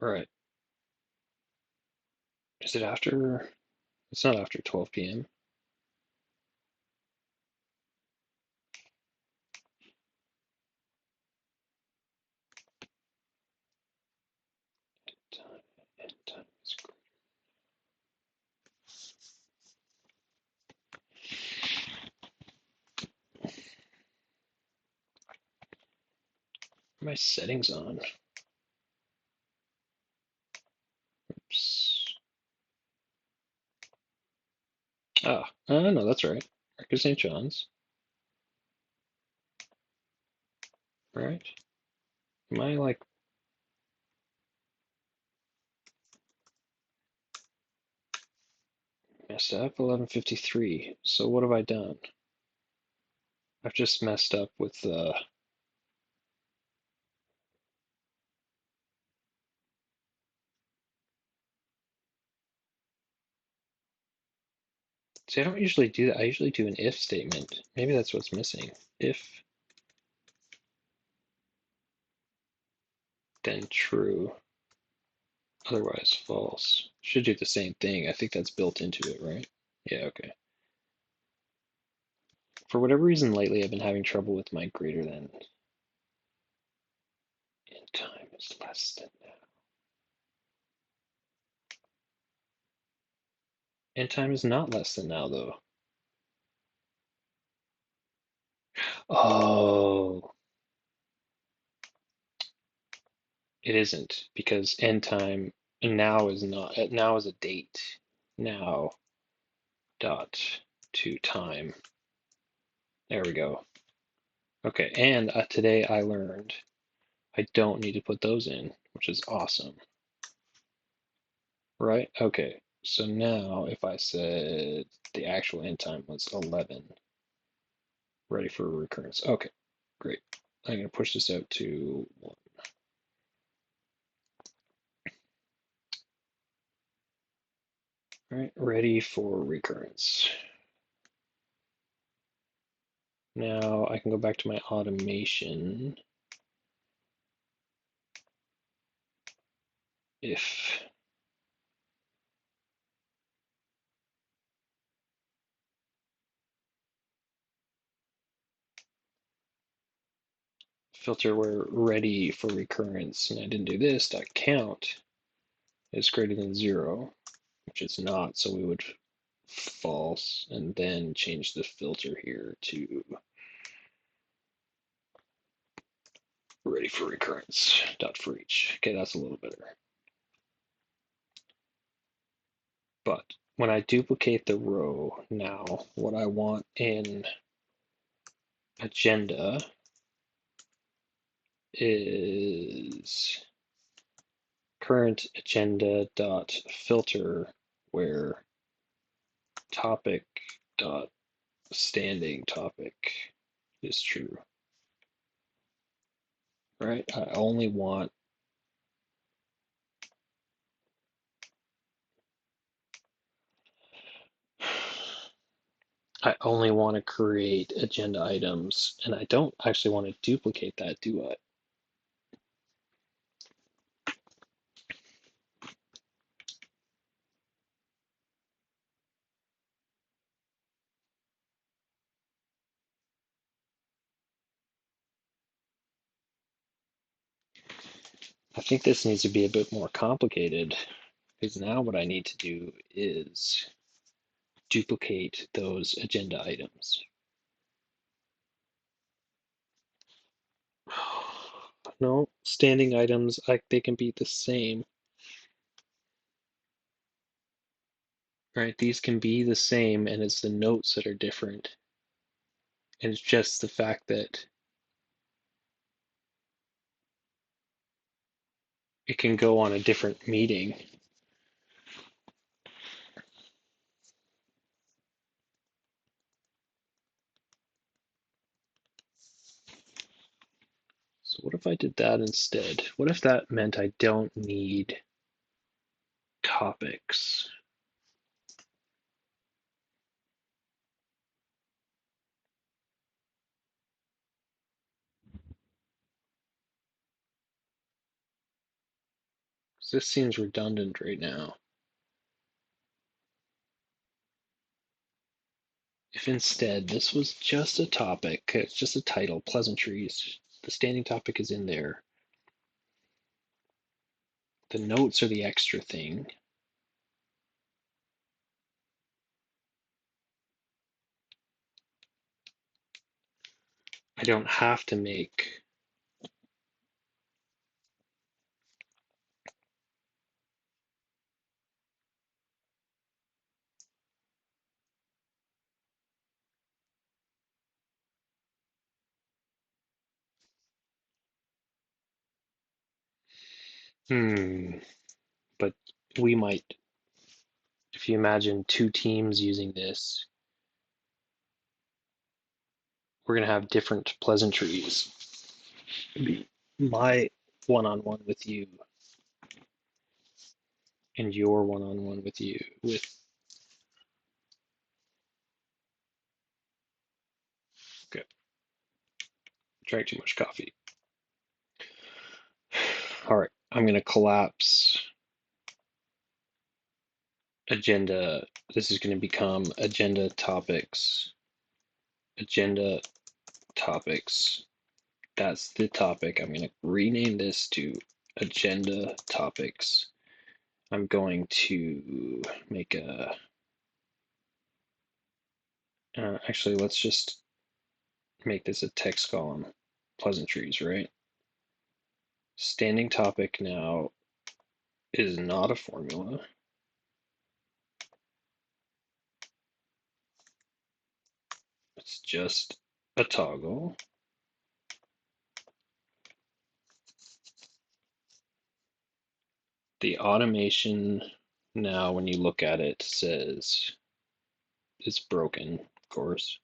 right. Is it after? It's not after 12 p.m. Time is great. My settings on. Oops. Ah, no, that's right. Marcus St. John's. Right? Am I like messed up? 11:53. So what have I done? I've just messed up with see, I don't usually do that. I usually do an if statement. Maybe that's what's missing. If, then true. Otherwise false. Should do the same thing. I think that's built into it, right? Yeah, okay. For whatever reason lately I've been having trouble with my greater than in time is less than now. In time is not less than now though. Oh, it isn't because end time now is not now is a date. Now dot to time. There we go. Okay, and today I learned I don't need to put those in, which is awesome. Right? Okay, so now if I said the actual end time was 11, ready for recurrence. Okay, great. I'm going to push this out to 1. All right, ready for recurrence. Now I can go back to my automation. If filter where ready for recurrence, and I didn't do this, dot count is greater than 0, which it's not, so we would false, and then change the filter here to ready for recurrence, dot for each. Okay, that's a little better. But when I duplicate the row now, what I want in agenda is current agenda dot filter where topic dot standing topic is true. Right? I only want to create agenda items, and I don't actually want to duplicate that, do I? I think this needs to be a bit more complicated because now what I need to do is duplicate those agenda items. No, standing items, they can be the same, right? These can be the same, and it's the notes that are different. And it's just the fact that it can go on a different meeting. So what if I did that instead? What if that meant I don't need topics? Because this seems redundant right now. If instead this was just a topic, it's just a title, pleasantries, the standing topic is in there. The notes are the extra thing. I don't have to make but we might, if you imagine two teams using this, we're going to have different pleasantries. Be my one-on-one with you and your one-on-one with you with okay, drank too much coffee. All right, I'm going to collapse agenda. This is going to become agenda topics. Agenda topics. That's the topic. I'm going to rename this to agenda topics. I'm going to make a actually, let's just make this a text column. Pleasantries, right? Standing topic now is not a formula. It's just a toggle. The automation now, when you look at it, says it's broken, of course.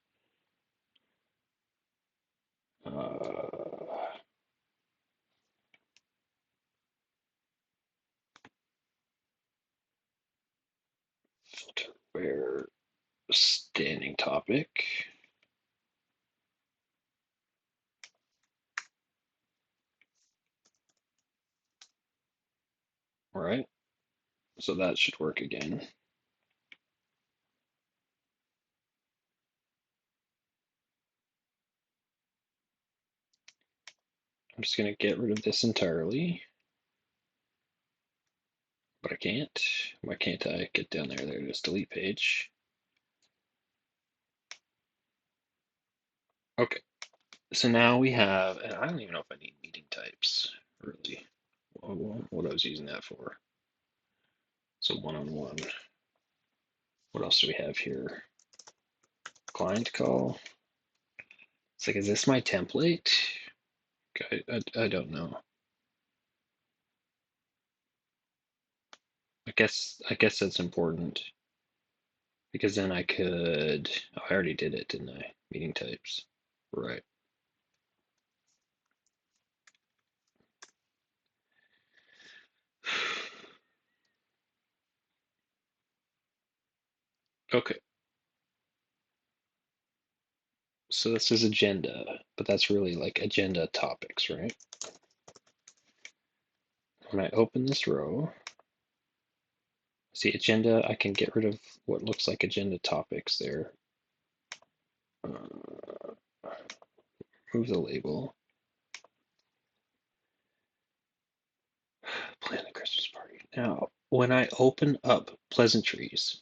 Filter where standing topic. All right, so that should work again. I'm just going to get rid of this entirely. But I can't. Why can't I get down there? There it is, delete page. Okay, so now we have, and I don't even know if I need meeting types, really. What I was using that for. So one-on-one. What else do we have here? Client call, It's like, is this my template? I don't know. I guess that's important because then I could. Oh, I already did it, didn't I? Meeting types. Right. Okay. So this is agenda, but that's really like agenda topics, right? When I open this row, see agenda, I can get rid of what looks like agenda topics there. Move the label. Plan a Christmas party. Now, when I open up pleasantries,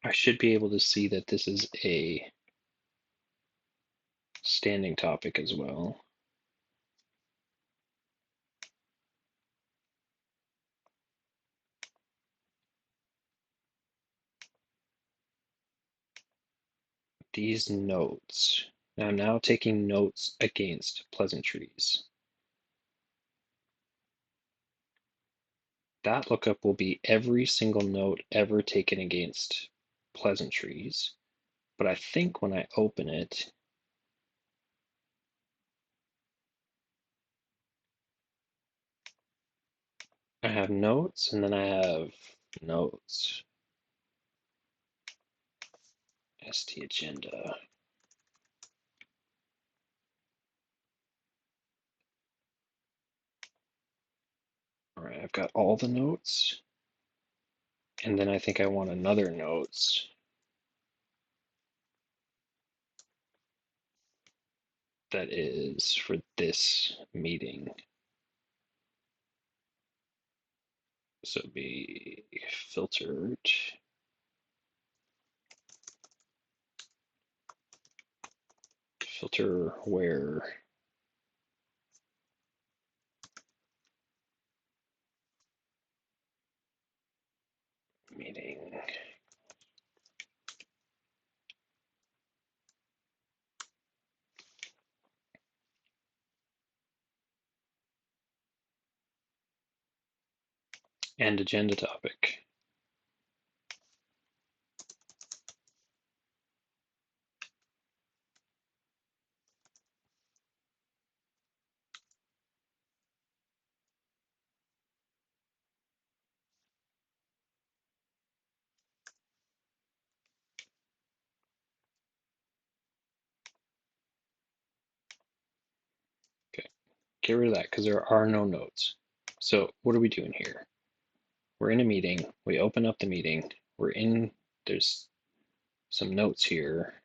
I should be able to see that this is a standing topic as well. These notes. Now I'm now taking notes against pleasantries. That lookup will be every single note ever taken against pleasantries. But I think when I open it, I have notes and then I have notes. ST agenda. All right, I've got all the notes. And then I think I want another notes that is for this meeting. So it'd be filtered. Filter where meeting. And agenda topic. Okay, get rid of that because there are no notes. So what are we doing here? We're in a meeting. We open up the meeting. There's some notes here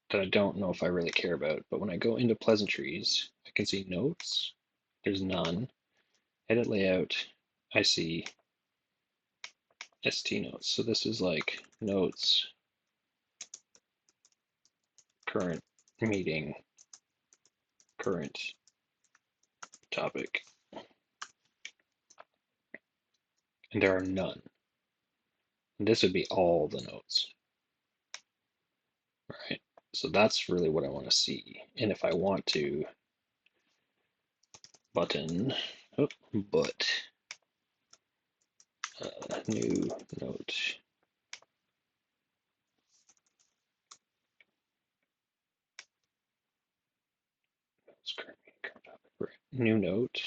that I don't know if I really care about. But when I go into pleasantries, I can see notes. There's none. Edit layout. I see ST notes. So this is like notes, current meeting, current topic. And there are none. And this would be all the notes. Right? So that's really what I want to see. And if I want to button, but new note. New note.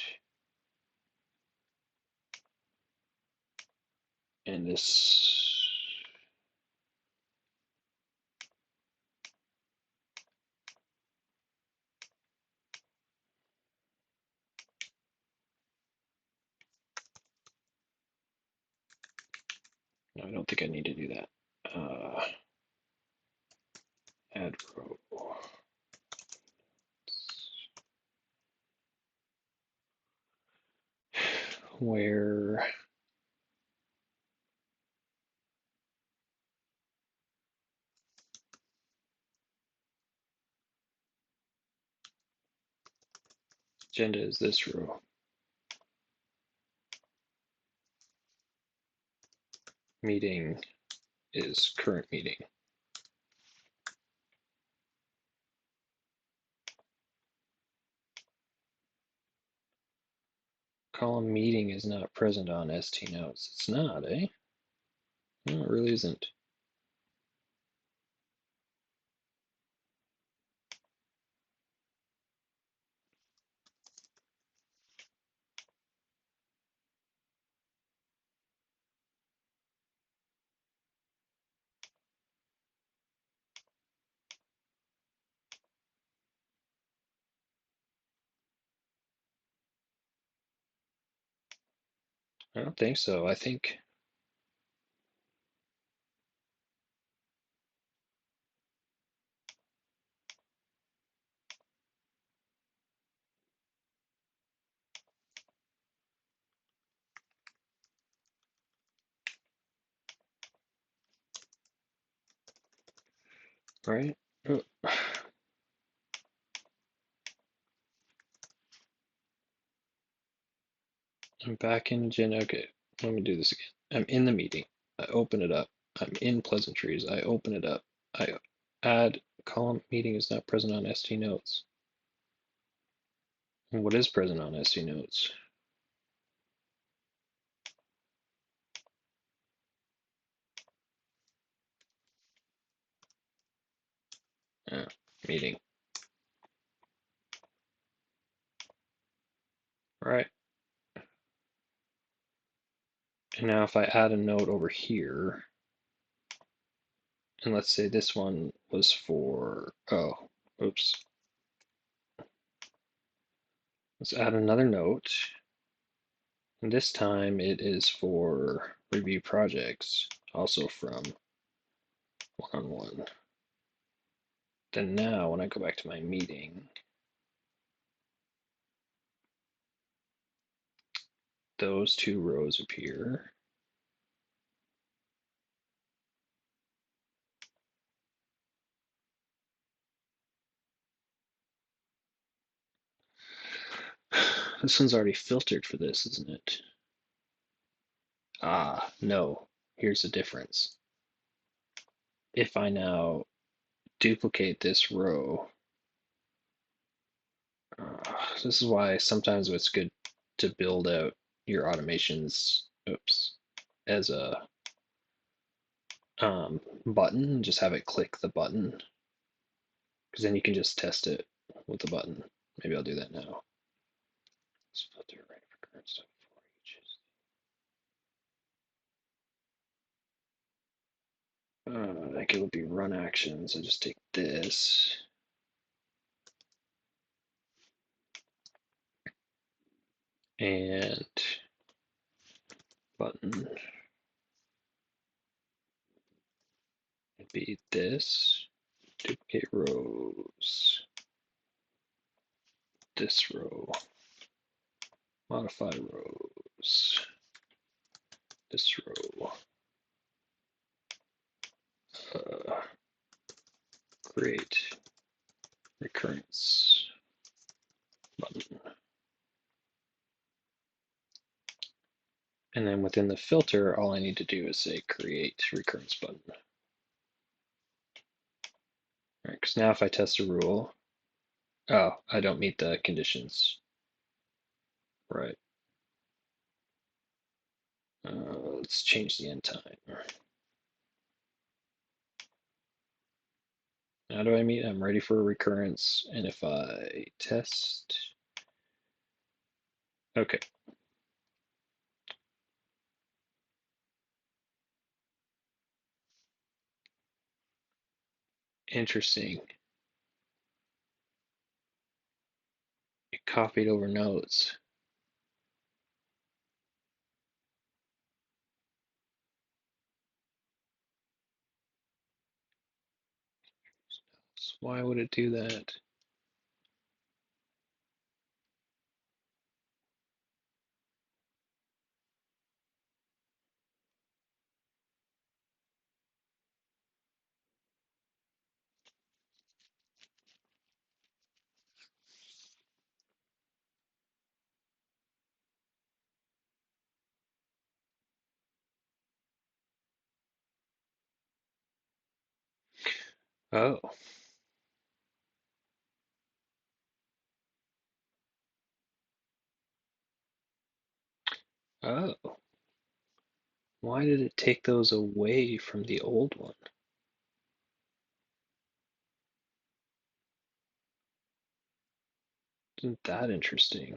And this. No, I don't think I need to do that. Add row. Where agenda is this row. Meeting is current meeting. Column meeting is not present on ST notes. It's not, eh? No, it really isn't. I don't think so. I think, right? Oh, I'm back in Gen. Okay, let me do this again. I'm in the meeting. I open it up. I'm in pleasantries. I open it up. I add column meeting is not present on ST notes. And what is present on ST notes? Meeting. All right. And now if I add a note over here, and let's say this one was for, oh, oops. Let's add another note. And this time it is for review projects, also from one-on-one. Then now when I go back to my meeting, those two rows appear. This one's already filtered for this, isn't it? Ah, no. Here's the difference. If I now duplicate this row, this is why sometimes it's good to build out your automations, oops, as a button, just have it click the button, because then you can just test it with the button. Maybe I'll do that now. Let's filter right for current stuff before each. Like it would be run actions. I just take this. And button would be this. Duplicate rows. This row. Modify rows. This row. Uh, create recurrence button. And then within the filter, all I need to do is say create recurrence button. All right, because now if I test a rule, oh, I don't meet the conditions. Right. Let's change the end time. How do I meet? I'm ready for a recurrence. And if I test, okay. Interesting. It copied over notes. Why would it do that? Oh, Oh, why did it take those away from the old one? Isn't that interesting?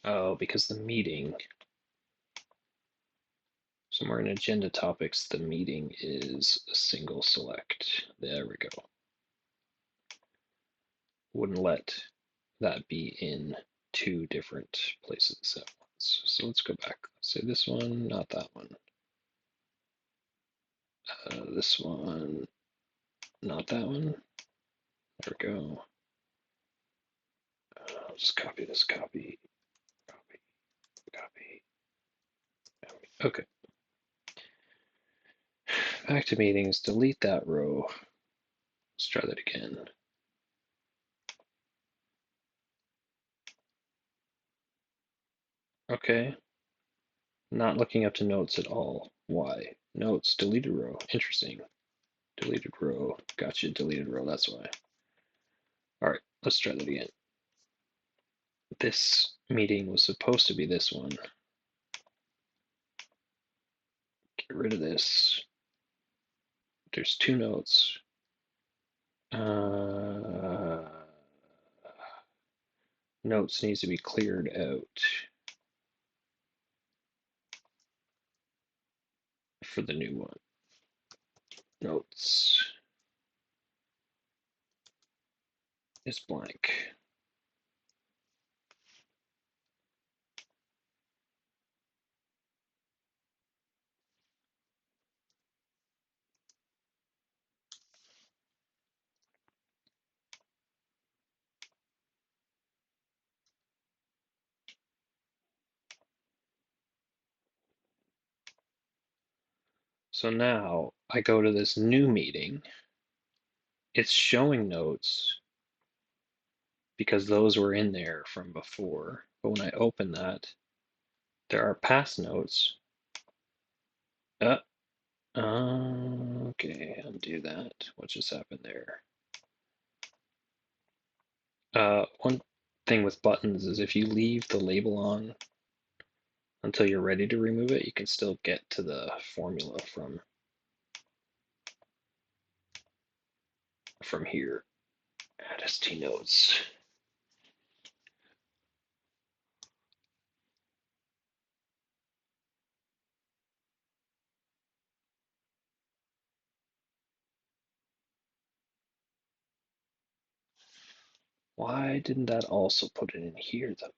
Oh, because the meeting. Somewhere in agenda topics, the meeting is a single select. There we go. Wouldn't let that be in two different places at once. So let's go back. Let's say this one, not that one. This one, not that one. There we go. I'll just copy this, copy, copy, copy. Okay. Back to meetings, delete that row. Let's try that again. Okay. Not looking up to notes at all. Why? Notes, deleted row. Interesting. Deleted row. Gotcha, deleted row, that's why. Alright, let's try that again. This meeting was supposed to be this one. Get rid of this. There's two notes. Notes needs to be cleared out for the new one. Notes is blank. So now I go to this new meeting. It's showing notes because those were in there from before. But when I open that, there are past notes. Uh, okay, undo that. What just happened there? One thing with buttons is if you leave the label on until you're ready to remove it, you can still get to the formula from here. Add ST notes. Why didn't that also put it in here though?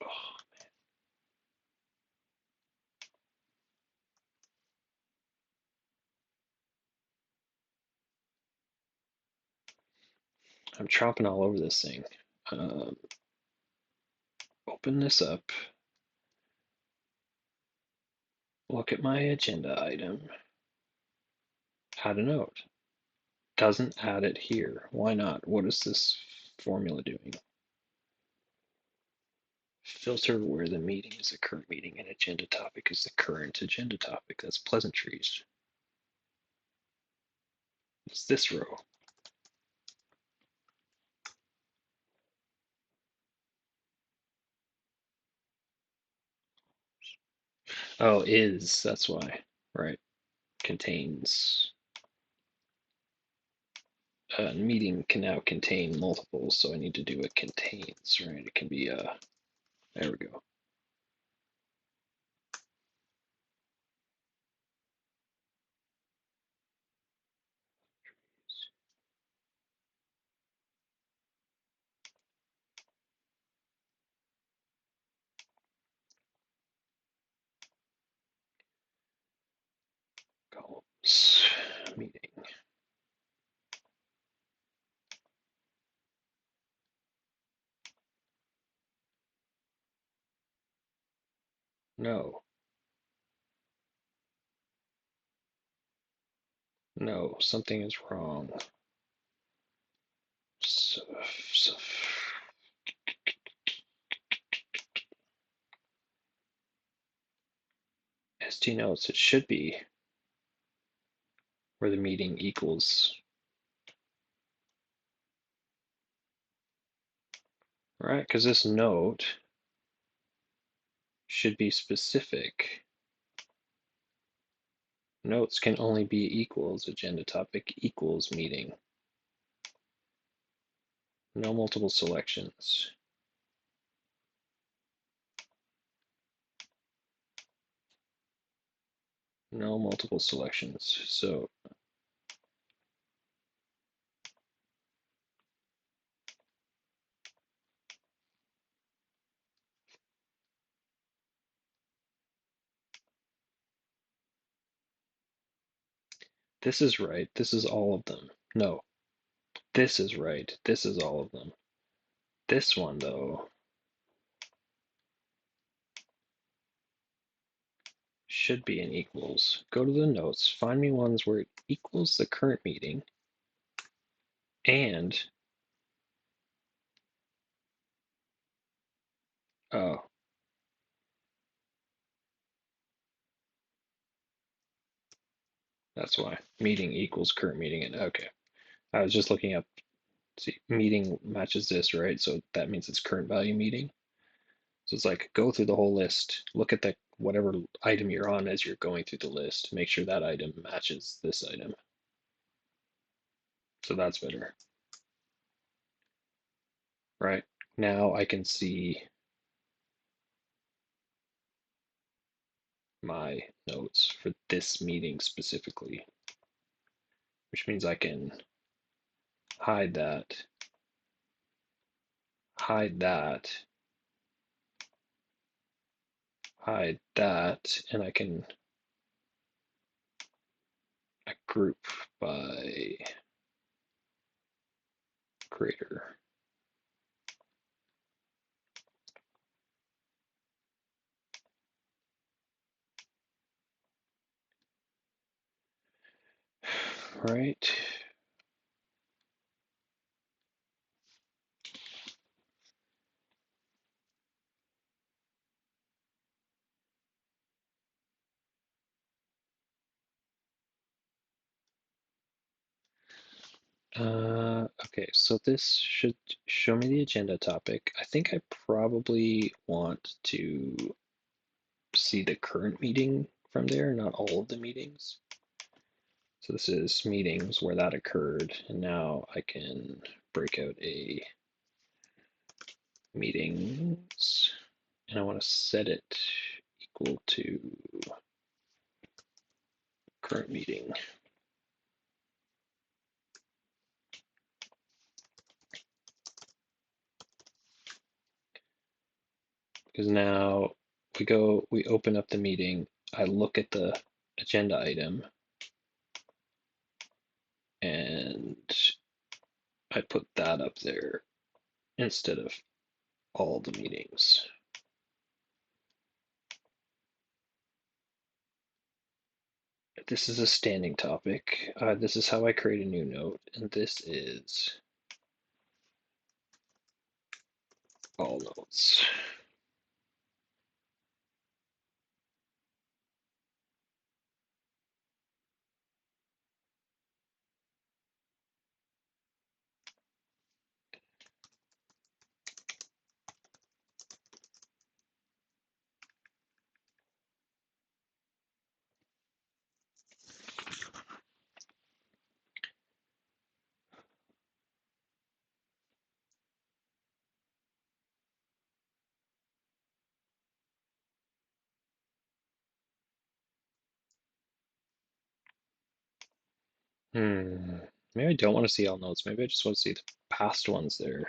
Oh, I'm chomping all over this thing. Um, Open this up. Look at my agenda item. Add a note. Doesn't add it here. Why not? What is this formula doing? Filter where the meeting is the current meeting and agenda topic is the current agenda topic. That's pleasantries. It's this row. Oh, is. That's why. Right. Contains. A meeting can now contain multiples, so I need to do a contains, right? It can be there we go. Columns. Meeting. No. No, something is wrong. So, see notes, it should be where the meeting equals. Right, because this note should be specific. Notes can only be equals, agenda topic equals meeting. No multiple selections. No multiple selections. So this is right. This is all of them. No, this is right. This is all of them. This one, though, should be in equals. Go to the notes, find me ones where it equals the current meeting and, oh, that's why. Meeting equals current meeting. And okay. I was just looking up, see, meeting matches this, right? So that means it's current value meeting. So it's like go through the whole list, look at the whatever item you're on as you're going through the list, make sure that item matches this item. So that's better. Right? Now I can see my notes for this meeting specifically, which means I can hide that, hide that, hide that, and I can group by creator. Right? Okay, so this should show me the agenda topic. I think I probably want to see the current meeting from there, not all of the meetings. So this is meetings where that occurred, and now I can break out a meetings, and I want to set it equal to current meeting. Because now we open up the meeting, I look at the agenda item, and I put that up there instead of all the meetings. This is a standing topic. This is how I create a new note, and this is all notes. Maybe I don't want to see all notes. Maybe I just want to see the past ones there.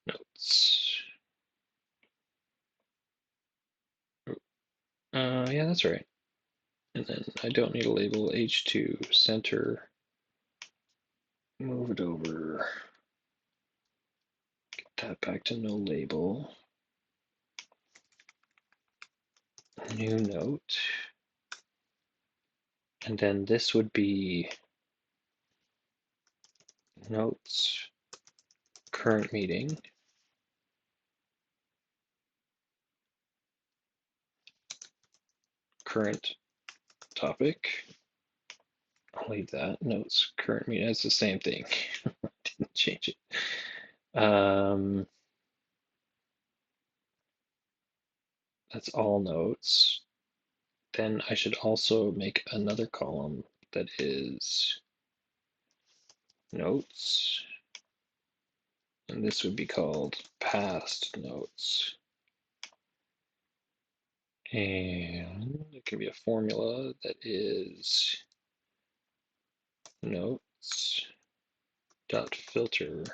Notes. Yeah, that's right. And then I don't need a label. H2 center. Move it over. Get that back to no label. New note. And then this would be notes, current meeting. current topic. I'll leave that. Notes, current meeting, it's the same thing. Didn't change it. That's all notes. Then I should also make another column that is notes. And this would be called past notes. And it can be a formula that is notes dot filter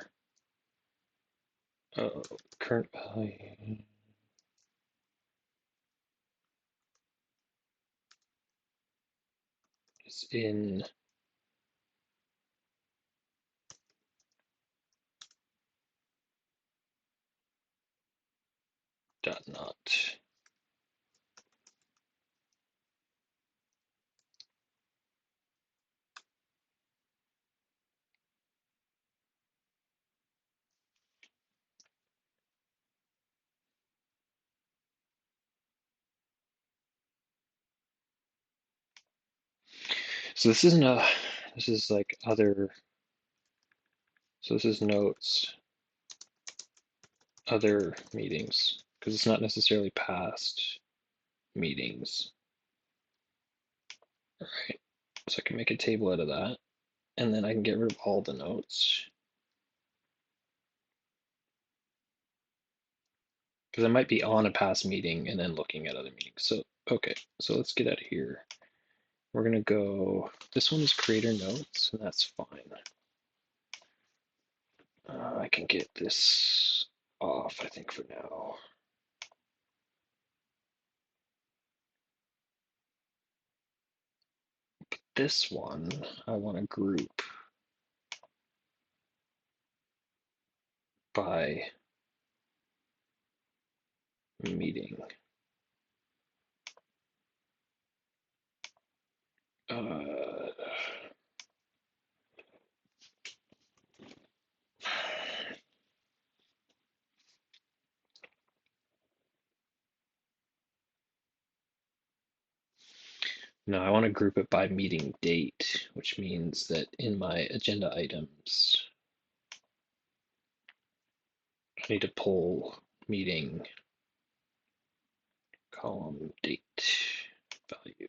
current value is in dot not. So this isn't a, this is like other, so this is notes, other meetings, because it's not necessarily past meetings. All right, so I can make a table out of that, and then I can get rid of all the notes. Because I might be on a past meeting and then looking at other meetings. So, okay, so let's get out of here. We're gonna go, this one is creator notes, and that's fine. I can get this off, I think, for now. But this one, I want to group by meeting. No, I want to group it by meeting date, which means that in my agenda items, I need to pull meeting column date value.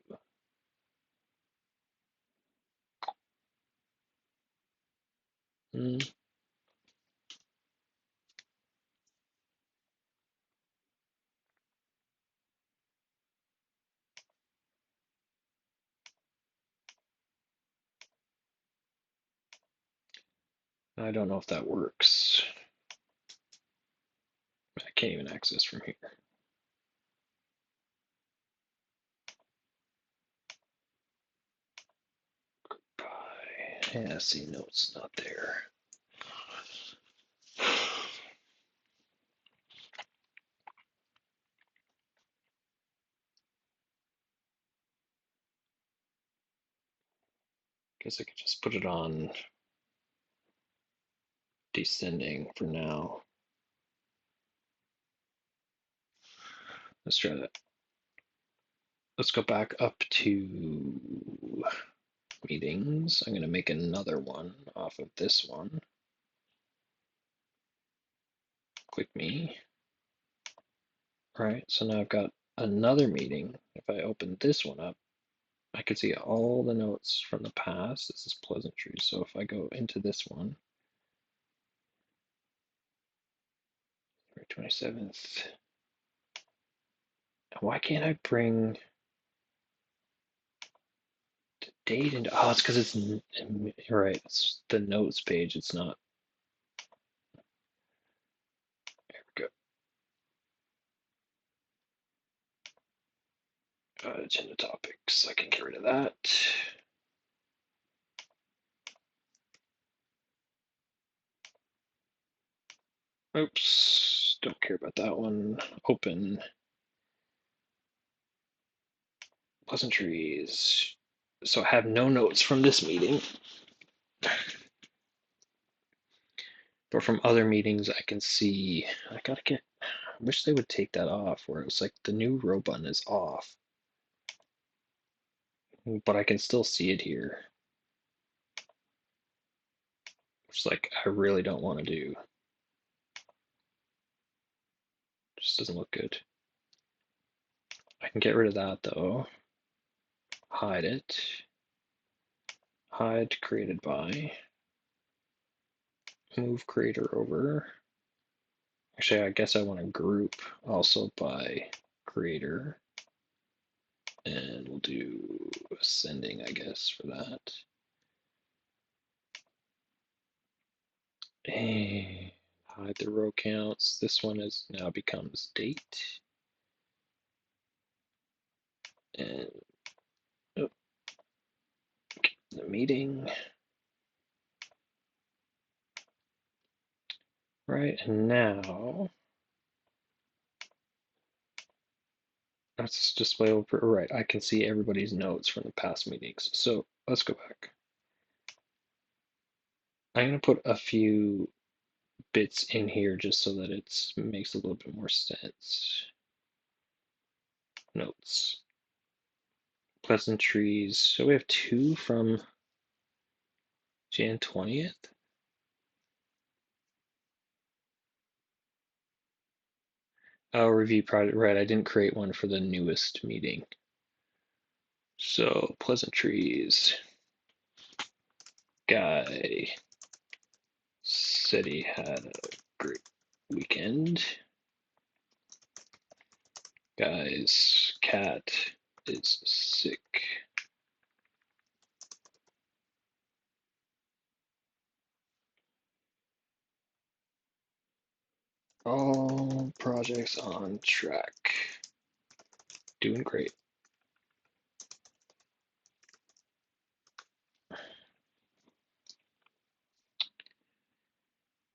I don't know if that works. I can't even access from here. Yeah, see, notes not there. Guess I could just put it on descending for now. Let's try that. Let's go back up to meetings. I'm going to make another one off of this one. Click me. All right, so now I've got another meeting. If I open this one up, I can see all the notes from the past. This is pleasantry. So if I go into this one, February 27th. Why can't I bring the date into, oh, it's because it's, right, it's the notes page. It's not, there we go. Agenda topics, I can get rid of that. Oops, don't care about that one. Open pleasantries. So I have no notes from this meeting. But from other meetings, I can see, I gotta get, I wish they would take that off where it was like the new row button is off. but I can still see it here. Which, like, I really don't want to do. Just doesn't look good. I can get rid of that though. Hide it. Hide created by. Move creator over. Actually, I guess I want to group also by creator. And we'll do ascending, I guess, for that. And hide the row counts. This one is now becomes date. And oh, the meeting. Right, and now that's display over, right, I can see everybody's notes from the past meetings. So let's go back. I'm going to put a few bits in here just so that it makes a little bit more sense. Notes. Pleasantries. So we have 2 from Jan 20th. Oh, review project. Right, I didn't create one for the newest meeting. So pleasantries. Guy said he had a great weekend. Guy's cat is sick. All projects on track. Doing great.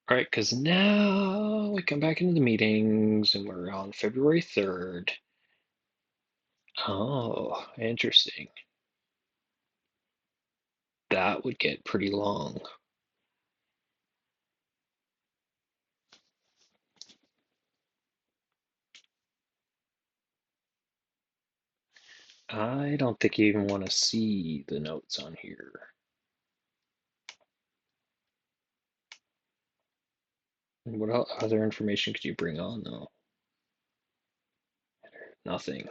All right, because now we come back into the meetings and we're on February 3rd. Oh, interesting. That would get pretty long. I don't think you even want to see the notes on here. What other information could you bring on though? Nothing.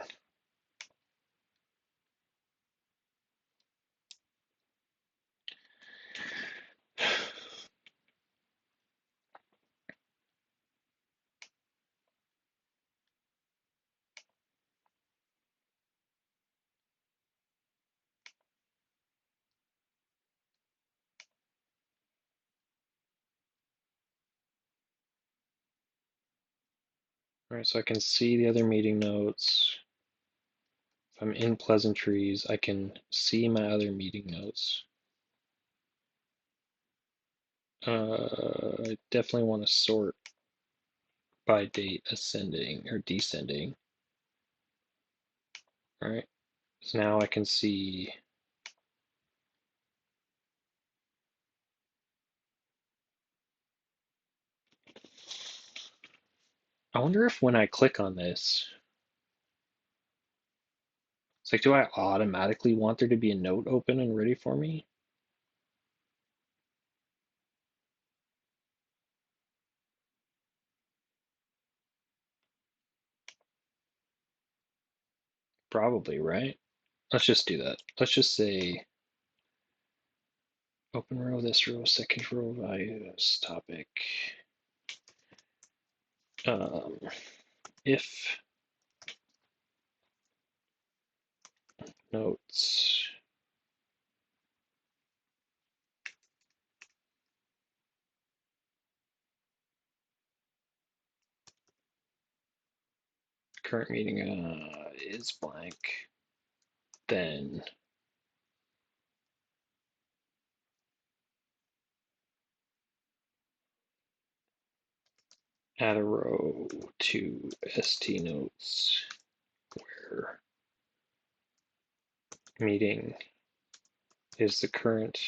All right, so I can see the other meeting notes. If I'm in pleasantries, I can see my other meeting notes. I definitely want to sort by date ascending or descending. All right, so now I can see. I wonder if when I click on this, it's like, do I automatically want there to be a note open and ready for me? Probably, right? Let's just do that. Let's just say open row, this row, second row values, topic. If notes current meeting is blank, then add a row to st notes where meeting is the current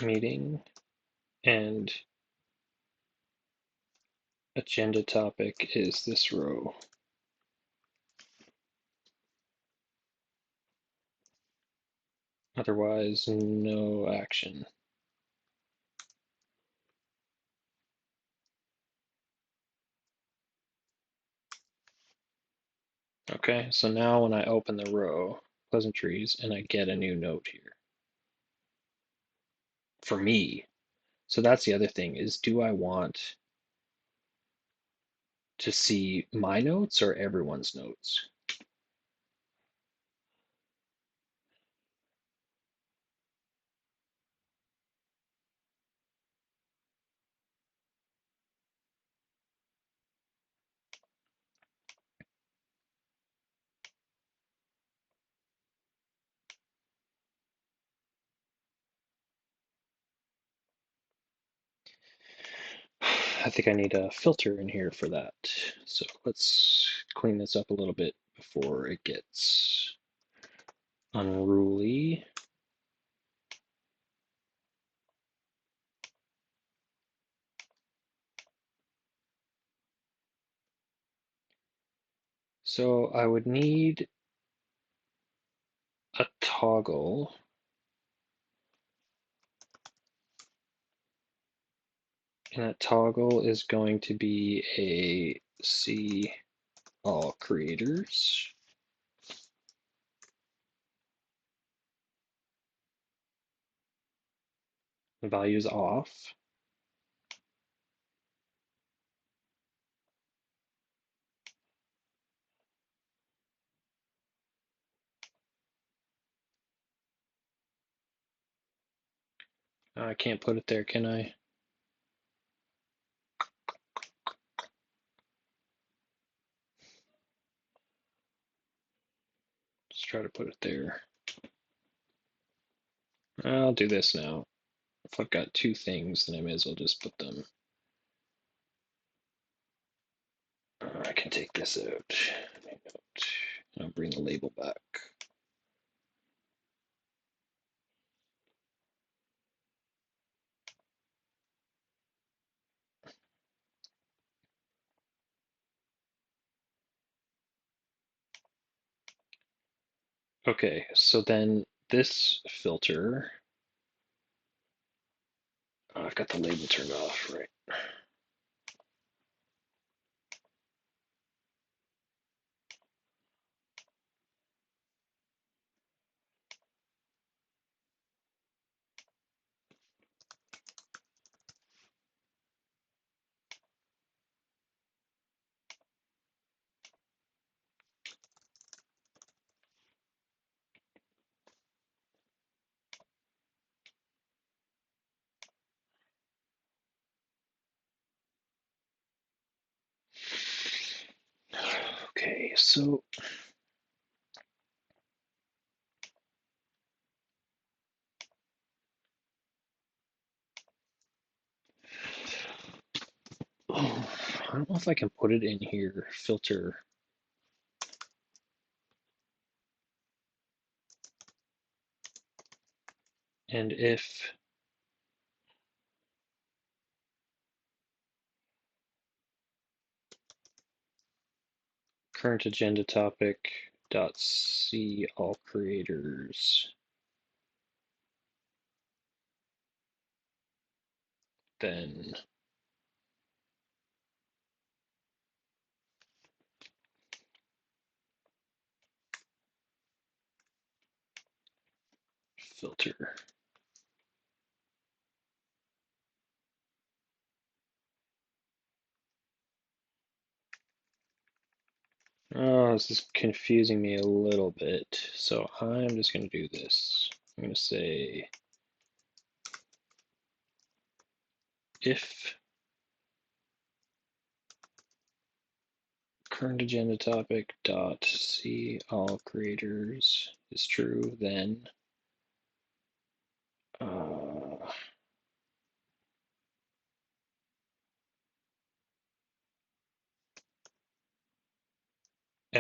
meeting and agenda topic is this row. Otherwise, no action. Okay, so now when I open the row, pleasantries, and I get a new note here for me. So that's the other thing is, do I want to see my notes or everyone's notes? I think I need a filter in here for that. So let's clean this up a little bit before it gets unruly. So I would need a toggle, and that toggle is going to be a see all creators. The value is off. I can't put it there, can I? Let's try to put it there. I'll do this now. If I've got two things, then I may as well just put them. I can take this out. And I'll bring the label back. Okay, so then this filter, I've got the label turned off, right? Okay, so I don't know if I can put it in here, filter. And if current agenda topic dot see all creators, then filter. Oh, this is confusing me a little bit. So I'm just going to do this. I'm going to say if current agenda topic dot see all creators is true, then uh,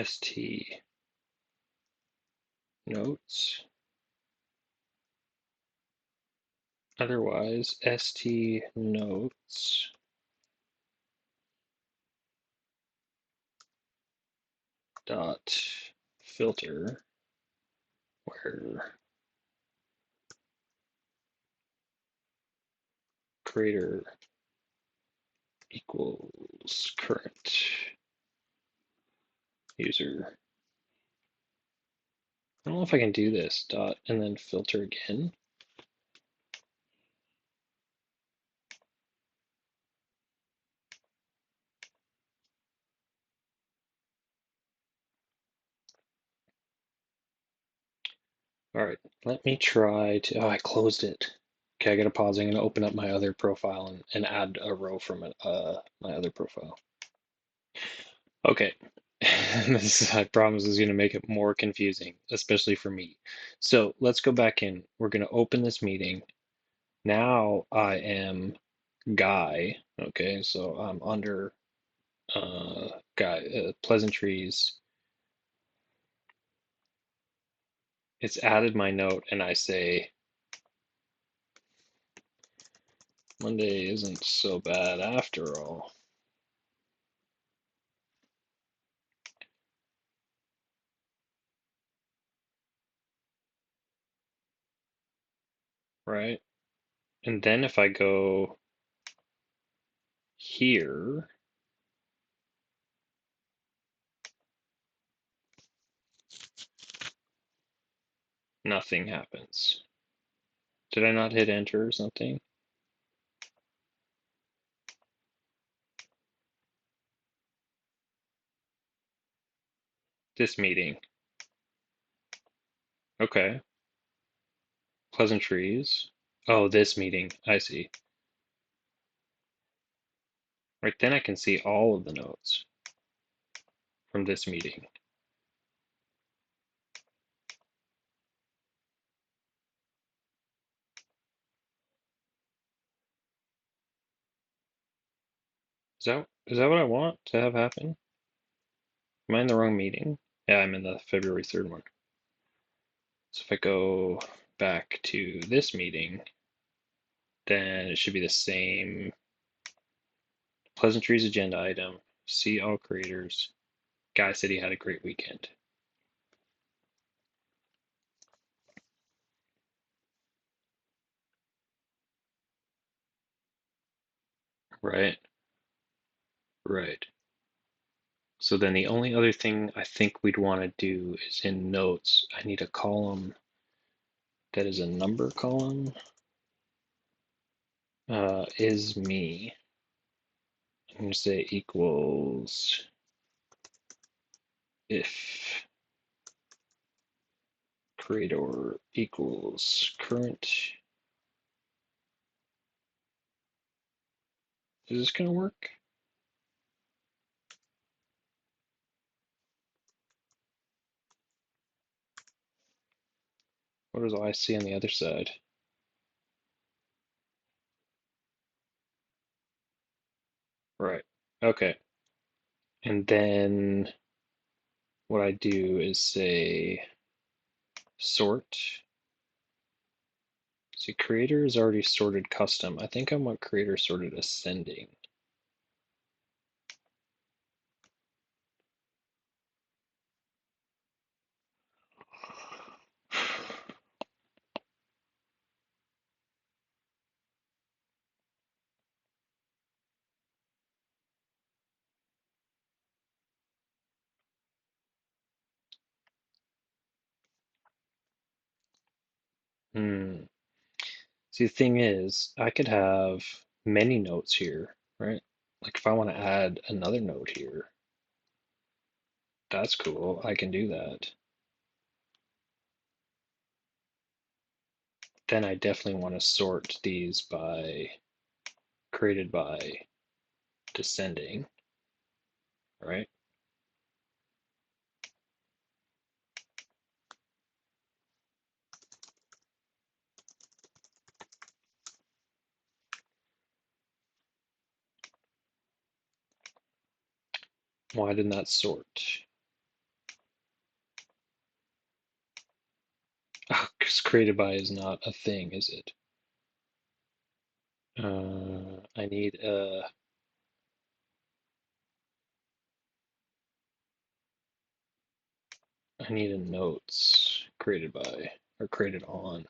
st notes. Otherwise, st notes dot filter, where creator equals current user. I don't know if I can do this dot and then filter again. All right, let me try to, oh, I closed it. Okay, I gotta pause. I'm gonna open up my other profile and add a row from it, my other profile. Okay, this I promise is gonna make it more confusing, especially for me. So let's go back in. We're gonna open this meeting. Now I am Guy. Okay, so I'm under Guy pleasantries. It's added my note, and I say Monday isn't so bad after all. Right? And then if I go here, nothing happens. Did I not hit enter or something? This meeting. Okay. Pleasantries. Oh, this meeting. I see. Right then I can see all of the notes from this meeting. Is that what I want to have happen? Am I in the wrong meeting? Yeah, I'm in the February 3rd one. So if I go back to this meeting, then it should be the same pleasantries agenda item. See all creators. Guy said he had a great weekend. Right, right. So then the only other thing I think we'd want to do is in notes, I need a column that is a number column. Is me. I'm going to say equals if creator equals current. Is this going to work? What does I see on the other side? Right. Okay. And then what I do is say sort. See, creator is already sorted custom. I think I want creator sorted ascending. Hmm. See, the thing is, I could have many notes here, right? Like if I want to add another note here, that's cool. I can do that. Then I definitely want to sort these by created by descending, right? Why didn't that sort? Oh, because created by is not a thing, is it? I need a notes created by or created on.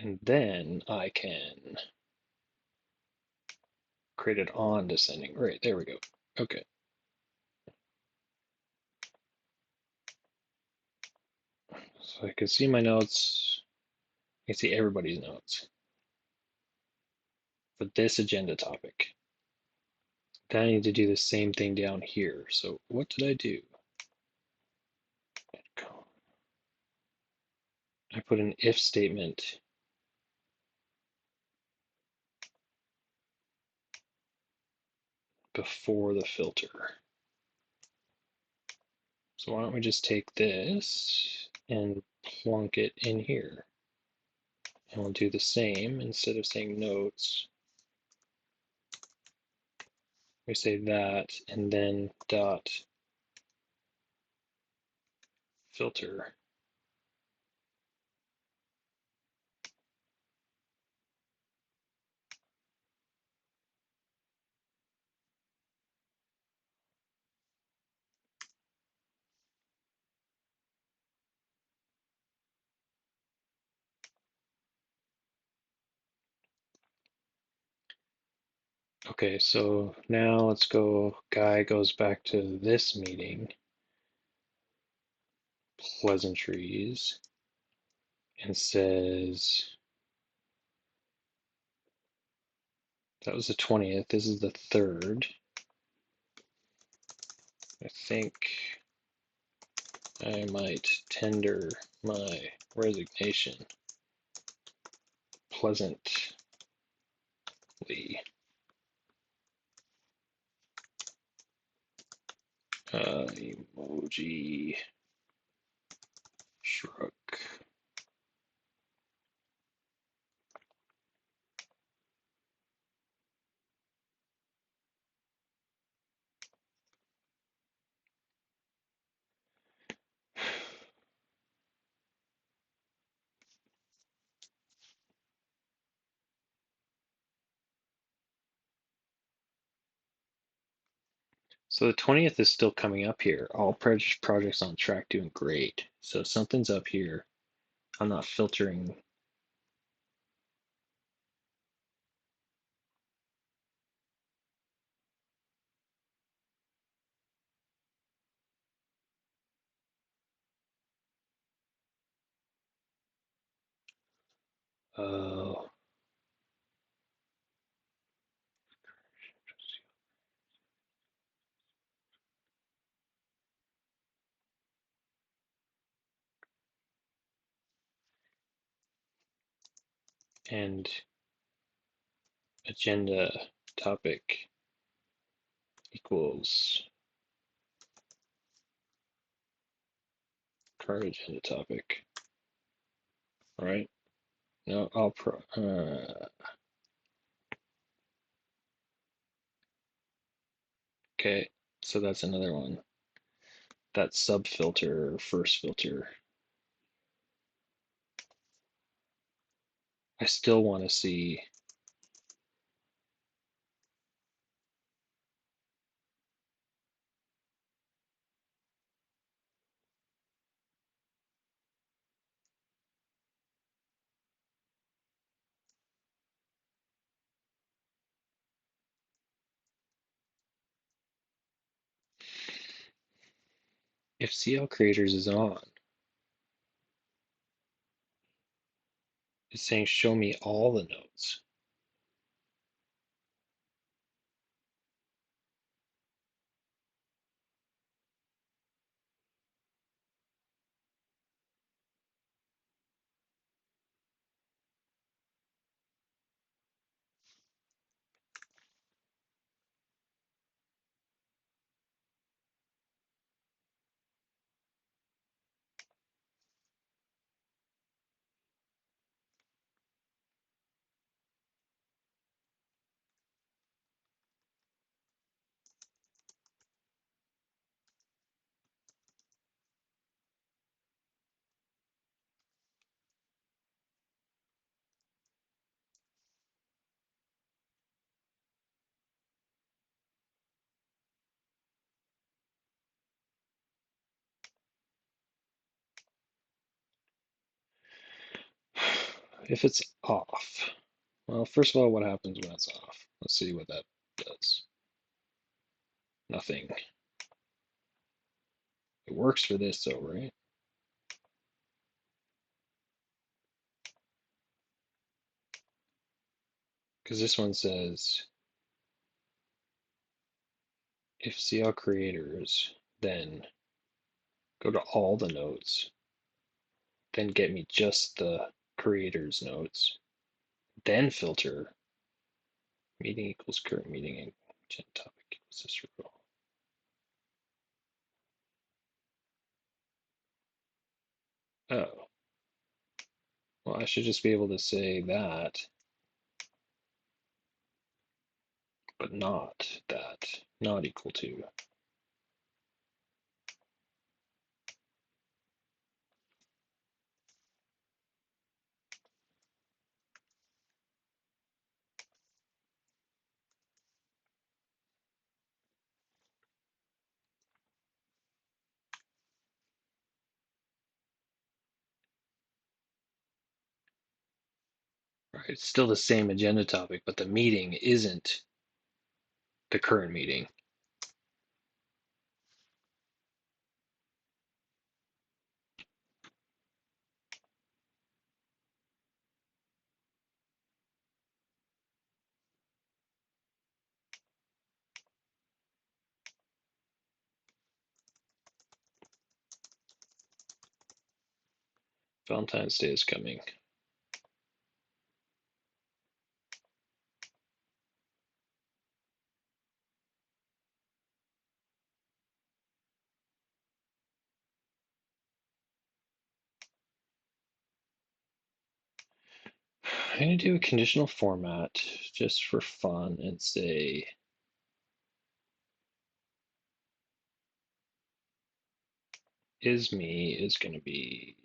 And then I can create it on descending. Right, there we go. Okay. So I can see my notes. I can see everybody's notes for this agenda topic. Then I need to do the same thing down here. So what did I do? I put an if statement before the filter. So why don't we just take this and plunk it in here? And we'll do the same. Instead of saying notes, we say that and then dot filter. Okay, so now let's go, guy goes back to this meeting, pleasantries, and says, that was the 20th, this is the 3rd. I think I might tender my resignation pleasantly. Emoji shrug. So the 20th is still coming up here. All projects on track doing great. So something's up here. I'm not filtering. Oh, and agenda topic equals current agenda topic, right? No, okay, so that's another one. That sub filter, first filter. I still want to see. If CL creators is on, it's saying show me all the nodes. if it's off, well, first of all, what happens when it's off? Let's see what that does. Nothing. It works for this though, right? Because this one says if CL creators, then go to all the nodes, then get me just the creators nodes, then filter meeting equals current meeting and topic equals this row. Oh, well, I should just be able to say that, but not that, not equal to. Right, it's still the same agenda topic, but the meeting isn't the current meeting. Valentine's Day is coming. I'm going to do a conditional format just for fun and say is me is going to be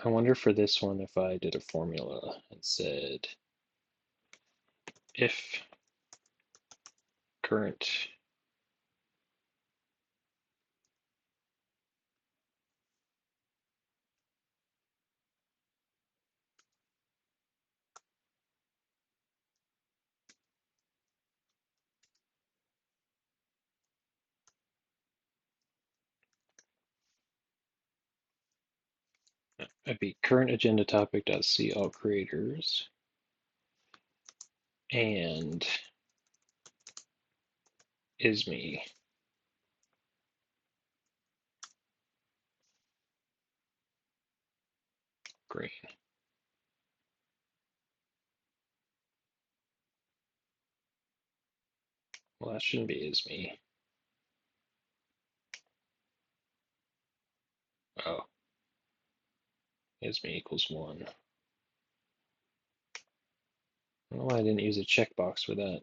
I wonder for this one if I did a formula and said if current I'd be current agenda topic dot see all creators and is me green. Well, that shouldn't be is me. Oh, is me equals 1. I don't know why I didn't use a checkbox for that.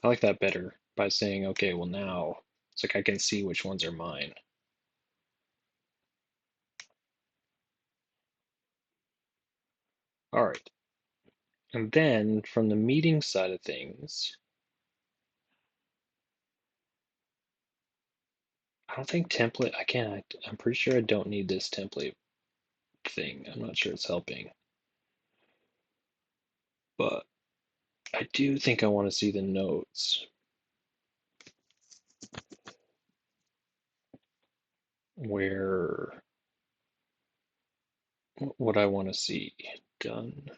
I like that better by saying, okay, well now it's like I can see which ones are mine. All right. And then from the meeting side of things, I don't think template, I can't, I'm pretty sure I don't need this template thing. I'm not sure it's helping. But I do think I want to see the notes where what I want to see done.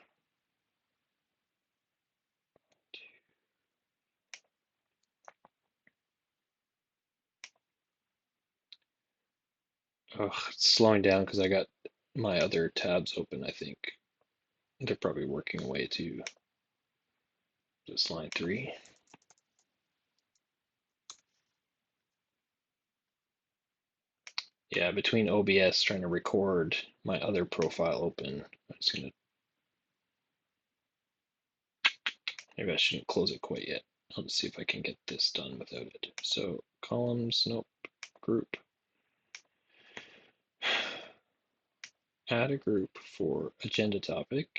Ugh, it's slowing down because I got my other tabs open, I think. They're probably working away to this line 3. Yeah, between OBS trying to record my other profile open, maybe I shouldn't close it quite yet. I'll just see if I can get this done without it. So columns, nope, group. Add a group for agenda topic.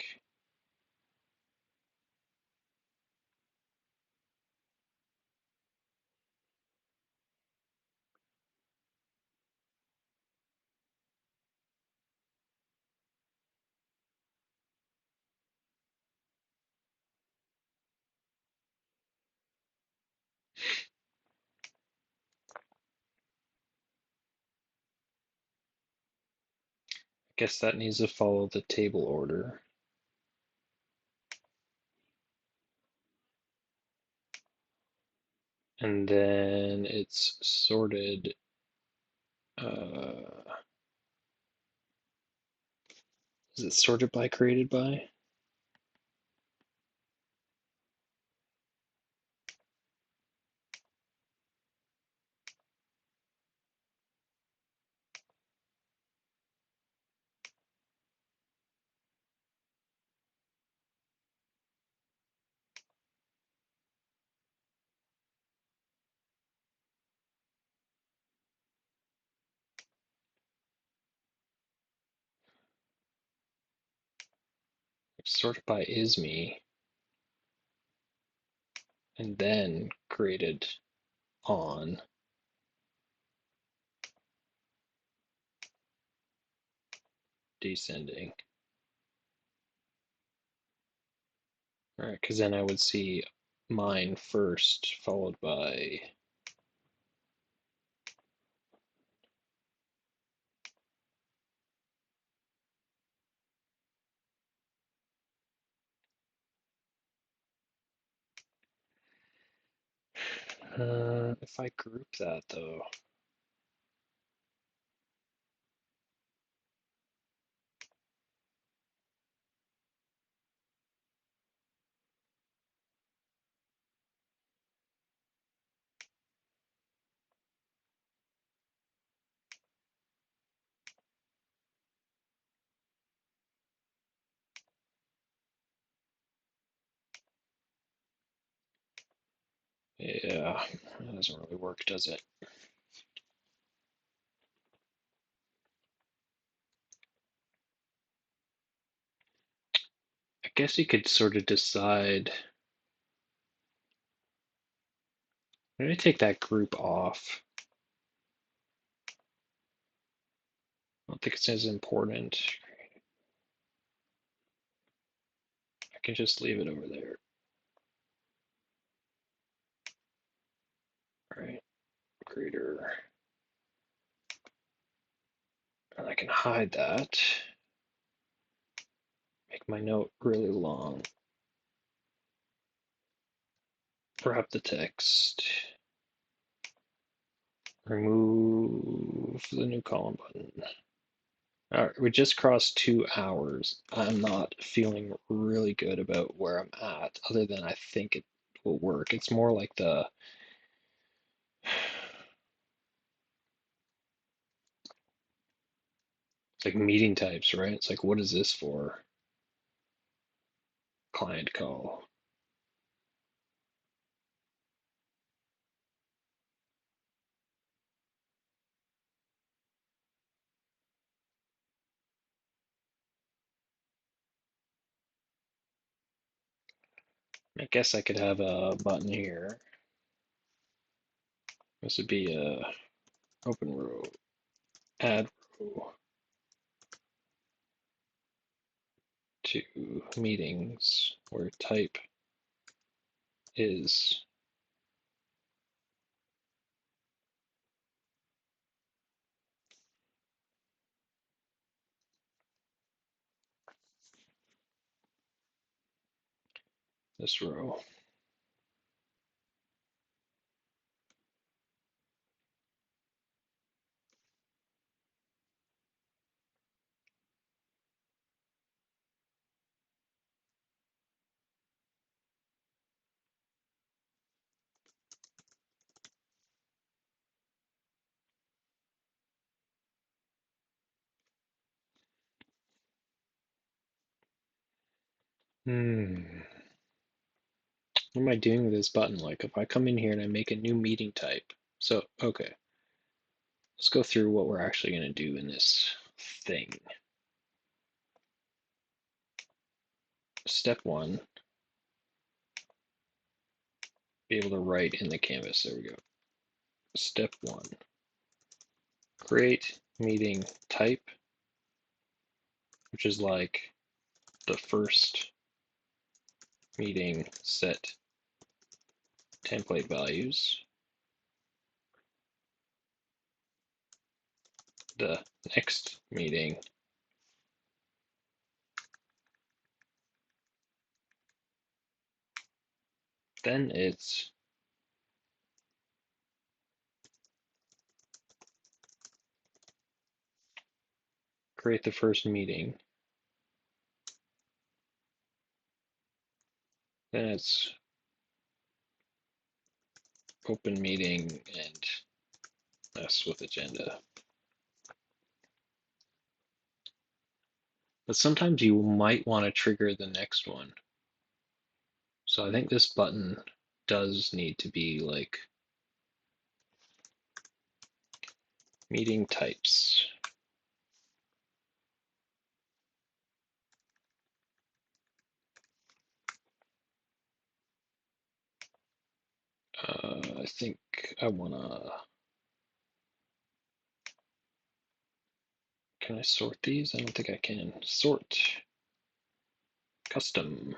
Guess that needs to follow the table order. And then it's sorted. Is it sorted by created by? It's sorted by isme and then created on descending. All right, because then I would see mine first, followed by if I group that though, yeah, that doesn't really work, does it? I guess you could sort of decide. I'm going to take that group off. I don't think it's as important. I can just leave it over there. All right, creator. And I can hide that. Make my note really long. Wrap the text. Remove the new column button. All right, we just crossed 2 hours. I'm not feeling really good about where I'm at, other than I think it will work. It's more like it's like meeting types, right? It's like, what is this for? Client call. I guess I could have a button here. This would be a open row, add row to meetings where type is this row. What am I doing with this button? Like if I come in here and I make a new meeting type. So, okay, let's go through what we're actually going to do in this thing. Step one, be able to write in the canvas. There we go. Step one, create meeting type, which is like the first meeting set template values. The next meeting then it's create the first meeting. Then it's open meeting and mess with agenda. But sometimes you might want to trigger the next one. So I think this button does need to be like meeting types. I think I wanna, can I sort these? I don't think I can. Sort, custom,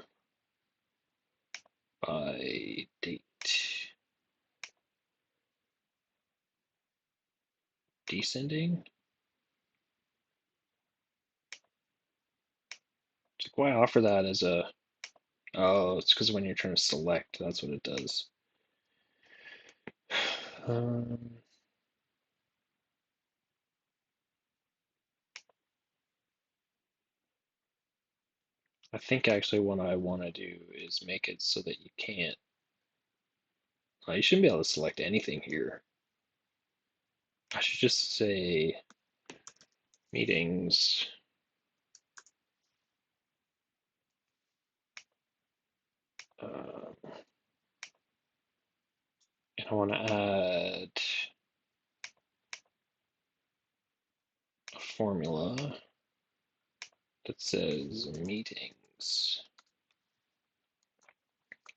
by date, descending. It's like, why offer that as a, oh, it's because when you're trying to select, that's what it does. Um, I think actually what I want to do is make it so that you can't, you shouldn't be able to select anything here. I should just say meetings. And I want to add a formula that says meetings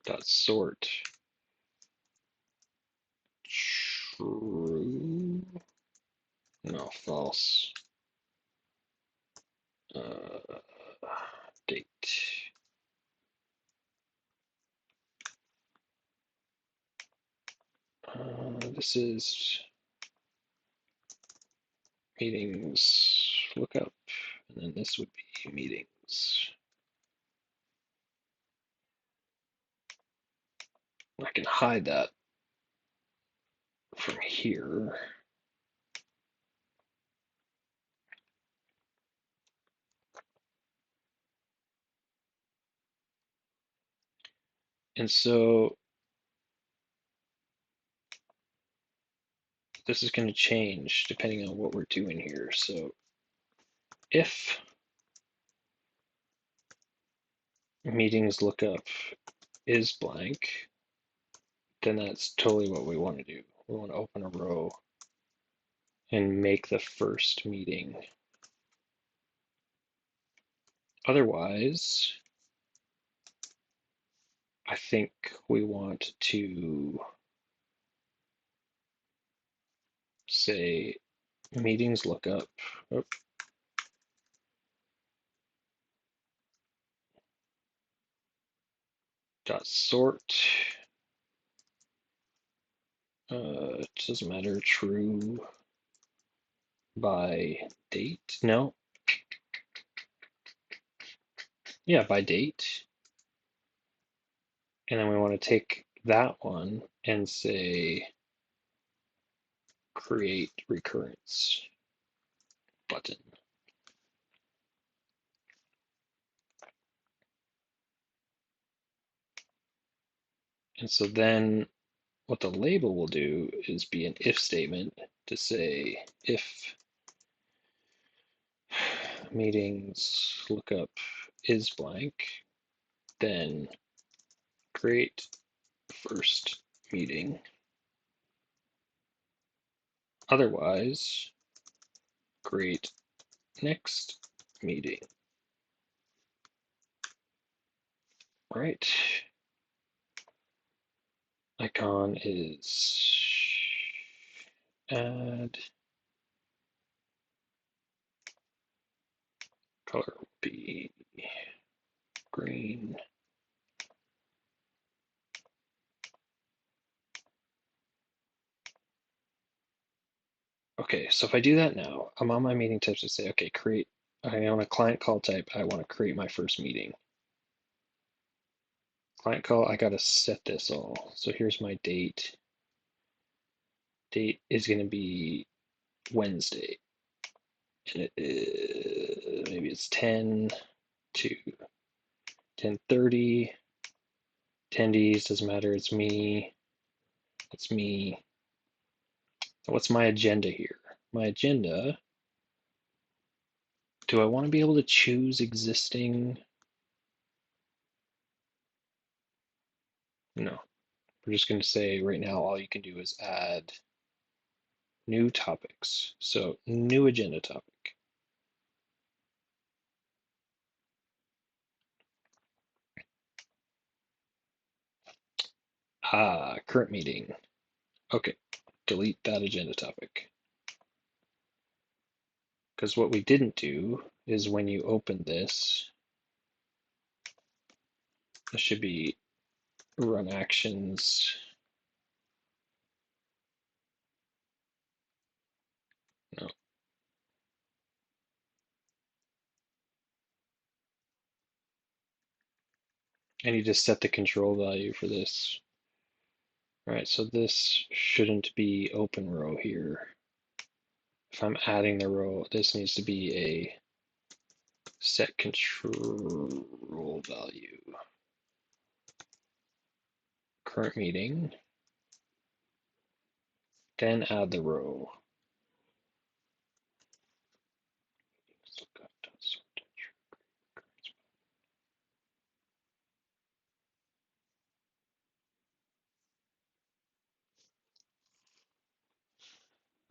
dot sort true, no, false, date. This is meetings lookup, and then this would be meetings. I can hide that from here. And so this is going to change depending on what we're doing here. So if meetings lookup is blank, then that's totally what we want to do. We want to open a row and make the first meeting. Otherwise, I think we want to say meetings lookup. Oh, dot sort It doesn't matter, true by date? No. Yeah, by date. And then we want to take that one and say create recurrence button. And so then what the label will do is be an if statement to say if meetings lookup is blank, then create first meeting. Otherwise, create next meeting. Right. Icon is add. Color will be green. Okay, so if I do that now, I'm on my meeting types to say, okay, create, I want a client call type, I want to create my first meeting. Client call, I got to set this all. So here's my date. Date is going to be Wednesday. And it is, maybe it's 10 to 10:30. Attendees, doesn't matter, it's me. It's me. What's my agenda here? My agenda, do I want to be able to choose existing? No. We're just going to say right now all you can do is add new topics. So new agenda topic. Current meeting. Okay, delete that agenda topic. Because what we didn't do is when you open this, this should be run actions. No. I need to set the control value for this. All right, so this shouldn't be open row here. If I'm adding the row, this needs to be a set control value. Current meeting, then add the row.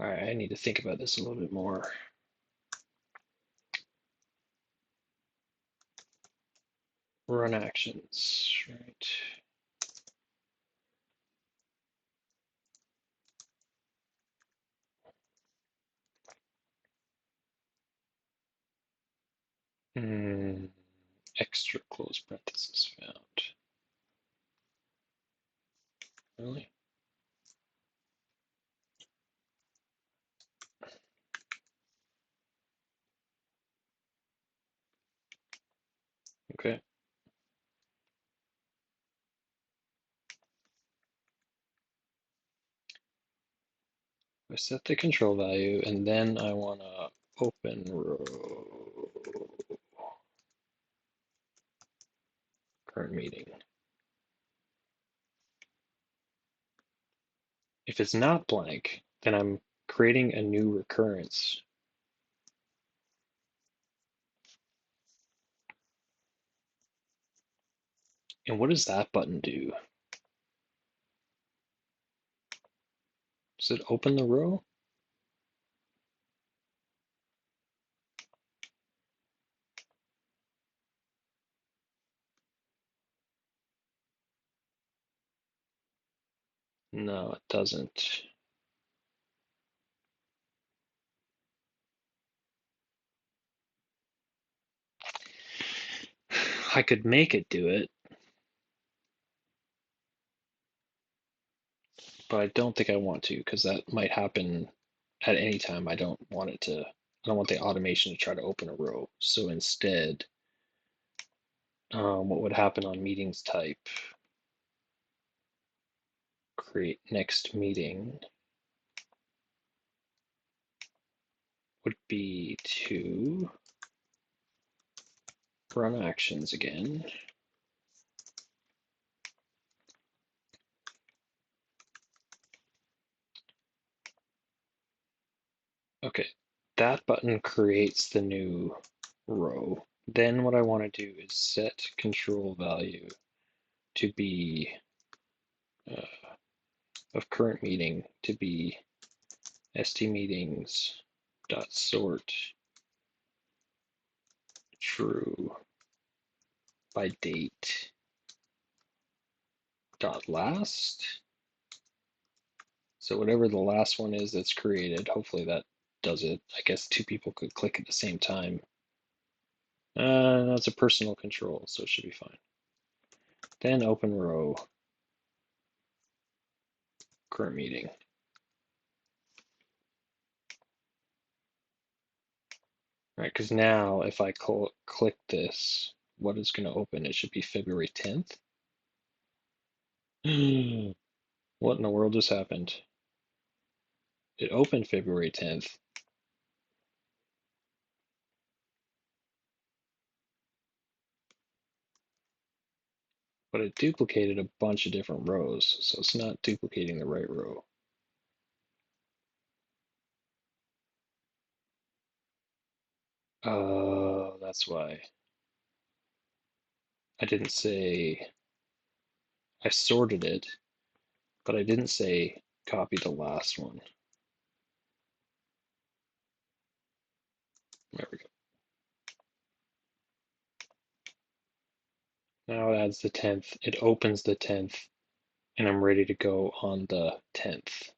All right, I need to think about this a little bit more. Run actions, right? Extra close parenthesis found. Really? Okay. I set the control value and then I want to open row current meeting. If it's not blank, then I'm creating a new recurrence. And what does that button do? Does it open the row? No, it doesn't. I could make it do it, but I don't think I want to because that might happen at any time. I don't want the automation to try to open a row. So instead, what would happen on meetings type, create next meeting would be to run actions again. Okay, that button creates the new row. Then what I want to do is set control value to be of current meeting to be stmeetings dot sort true by date dot last. So whatever the last one is that's created, hopefully that does it. I guess two people could click at the same time. That's a personal control, so it should be fine. Then open row, current meeting. Right, because now if I click this, what is going to open? It should be February 10th. What in the world just happened? It opened February 10th, but it duplicated a bunch of different rows, so it's not duplicating the right row. Oh, that's why. I didn't say, I sorted it, but I didn't say copy the last one. There we go. Now it adds the 10th. It opens the 10th, and I'm ready to go on the 10th.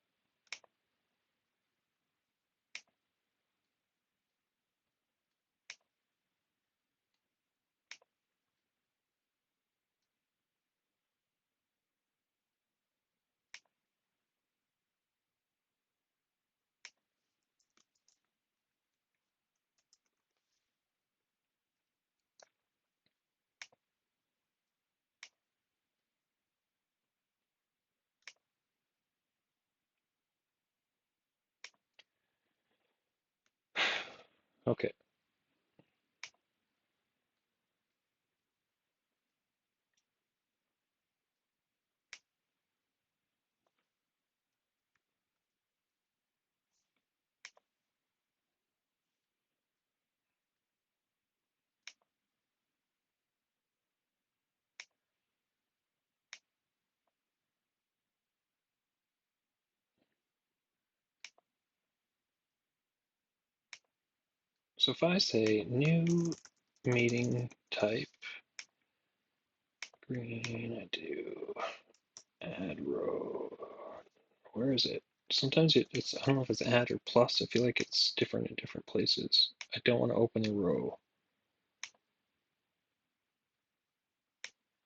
Okay. So if I say new meeting type, green, I do add row. Where is it? Sometimes it's, I don't know if it's add or plus. I feel like it's different in different places. I don't want to open a row.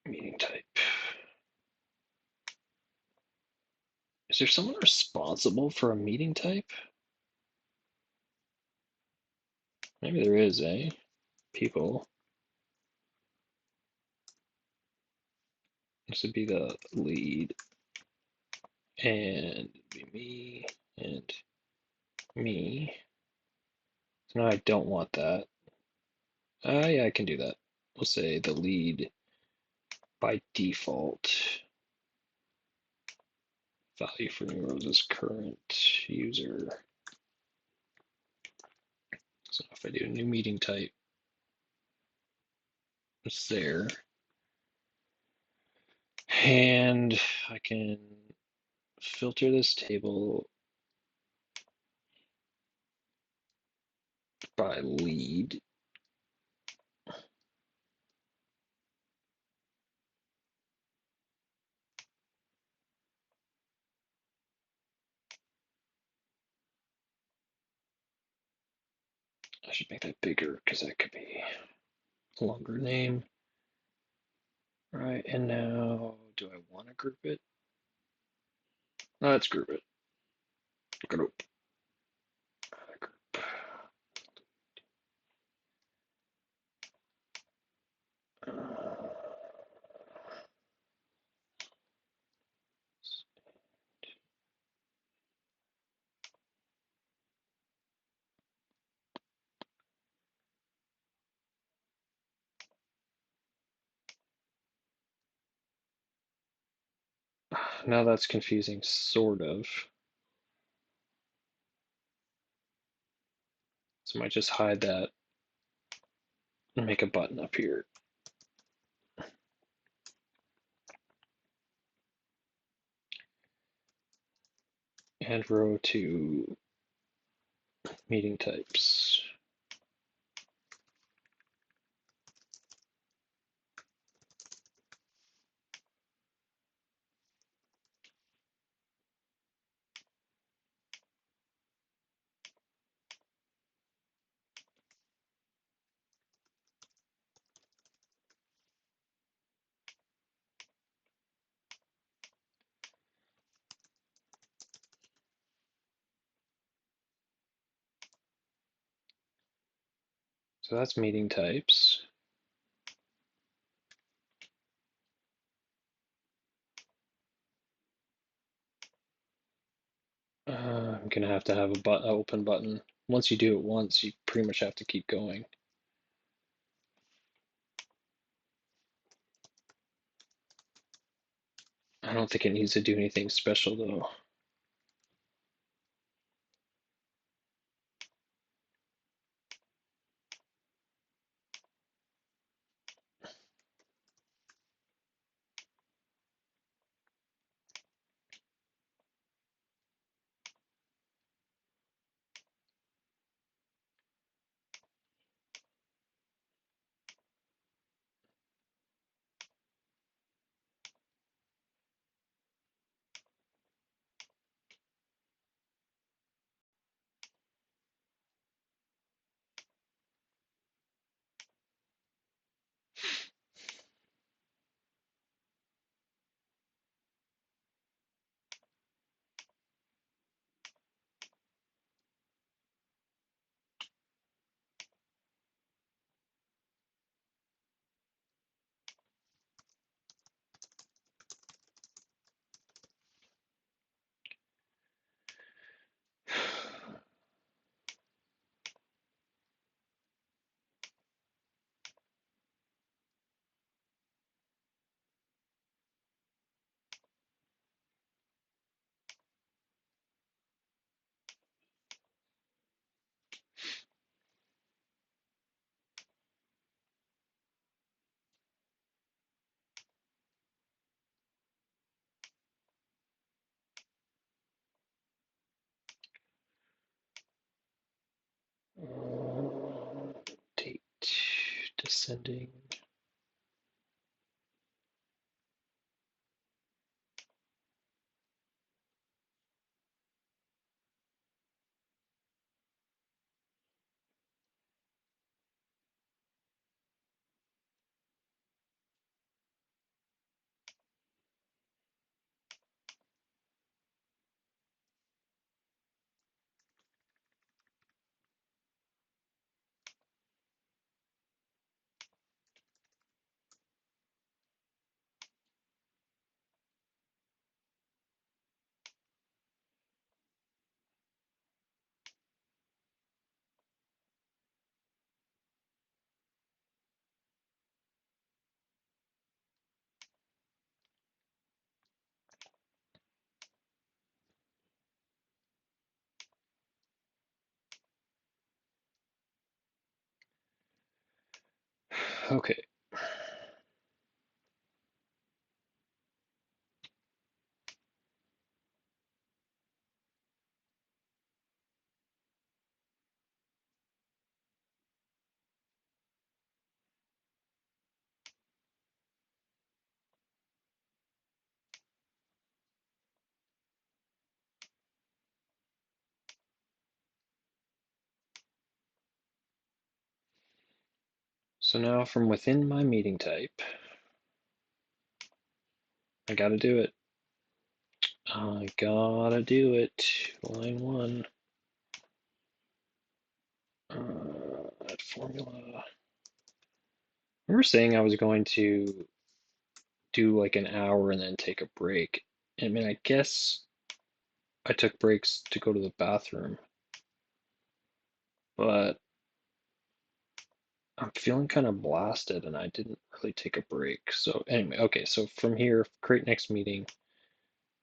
Meeting type. Is there someone responsible for a meeting type? Maybe there is, eh? People. This would be the lead, and be me, and me. So now I don't want that. Yeah, I can do that. We'll say the lead by default. Value for new rows is current user. So if I do a new meeting type, it's there. And I can filter this table by lead. I should make that bigger because that could be a longer name. All right, and now do I want to group it? Let's group it. Group. Now that's confusing, sort of. So I might just hide that and make a button up here. And row to meeting types. So that's meeting types. I'm gonna have a open button. Once you do it once, you pretty much have to keep going. I don't think it needs to do anything special though. Date descending. Okay. So now from within my meeting type, I gotta do it. I gotta do it. Line one. Add formula. I remember saying I was going to do like an hour and then take a break. I mean, I guess I took breaks to go to the bathroom, but I'm feeling kind of blasted and I didn't really take a break. So anyway, okay, so from here, create next meeting.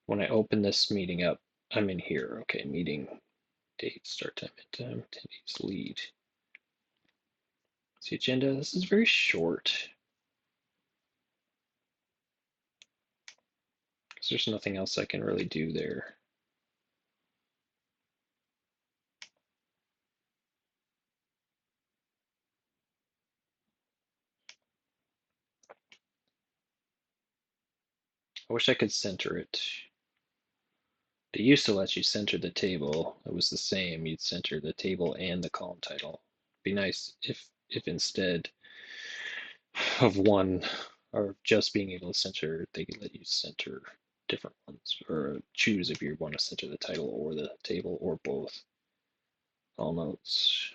When I open this meeting up, I'm in here. Okay, meeting date, start time, end time, attendees, lead. See agenda, this is very short because there's nothing else I can really do there. I wish I could center it. They used to let you center the table. It was the same. You'd center the table and the column title. Be nice if instead of one or just being able to center, they could let you center different ones or choose if you want to center the title or the table or both. All notes.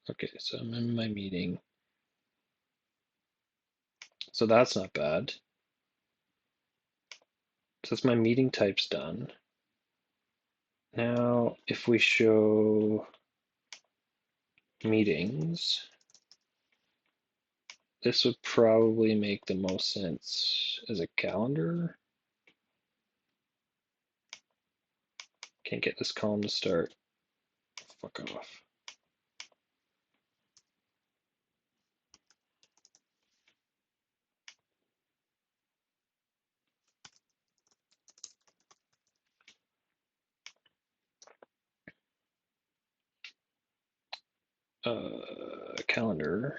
Okay, so I'm in my meeting. So that's not bad. So that's my meeting types done. Now, if we show meetings, this would probably make the most sense as a calendar. Can't get this column to start. Fuck off. Calendar.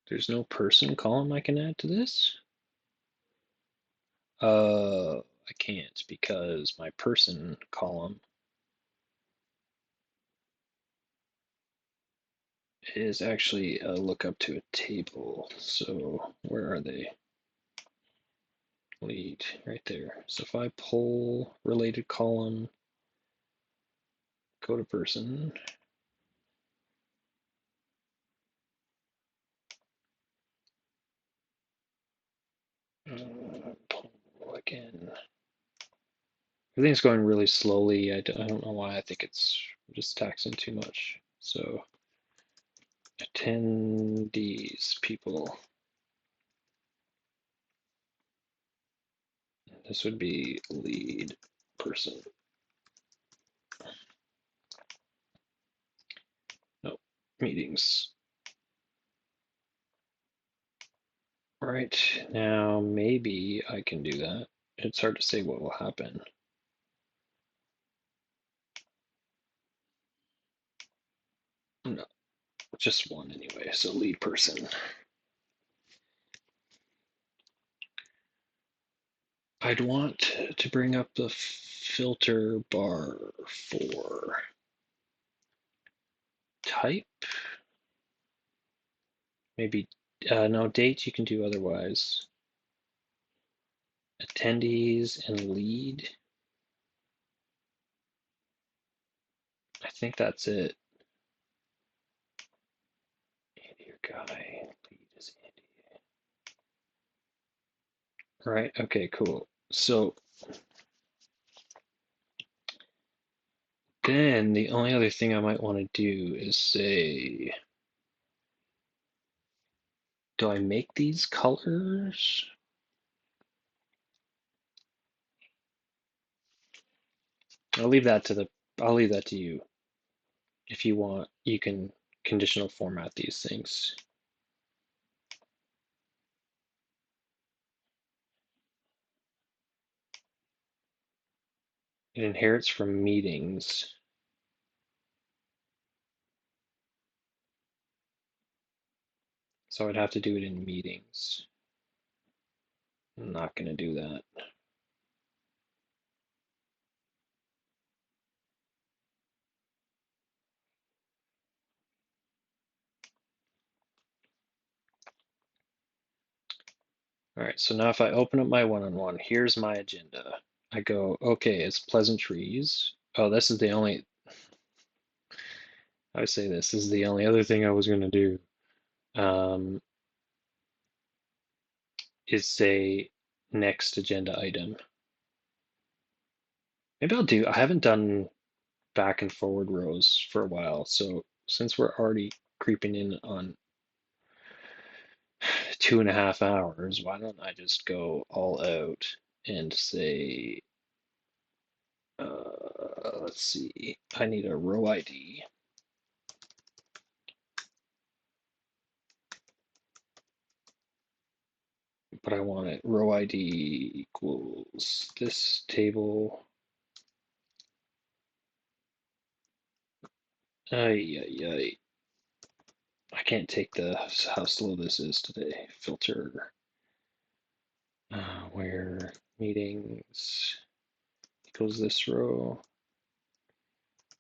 There's no person column I can add to this. I can't because my person column is actually a lookup to a table. So where are they? Lead right there. So if I pull related column, go to person, pull again. Everything's going really slowly. I don't know why. I think it's just taxing too much. So attendees, people. This would be lead person. No, meetings. Right, now maybe I can do that. It's hard to say what will happen. No, just one anyway, so lead person. I'd want to bring up the filter bar for type. Maybe, no, date you can do otherwise. Attendees and lead. I think that's it. Andy or Guy, lead is Andy. Right, okay, cool. So then the only other thing I might want to do is say, do I make these colors? I'll leave that to the, I'll leave that to you. If you want, you can conditional format these things. It inherits from meetings. So I'd have to do it in meetings. I'm not going to do that. All right, so now if I open up my one-on-one, here's my agenda. I go, okay, it's pleasantries. Oh, this is the only, I would say this is the only other thing I was going to do. Is say next agenda item. Maybe I'll do, I haven't done back and forward rows for a while, so since we're already creeping in on 2.5 hours, why don't I just go all out and say, let's see, I need a row ID. But I want it row ID equals this table. Ay, ay, ay. I can't take how slow this is today. Filter where meetings equals this row,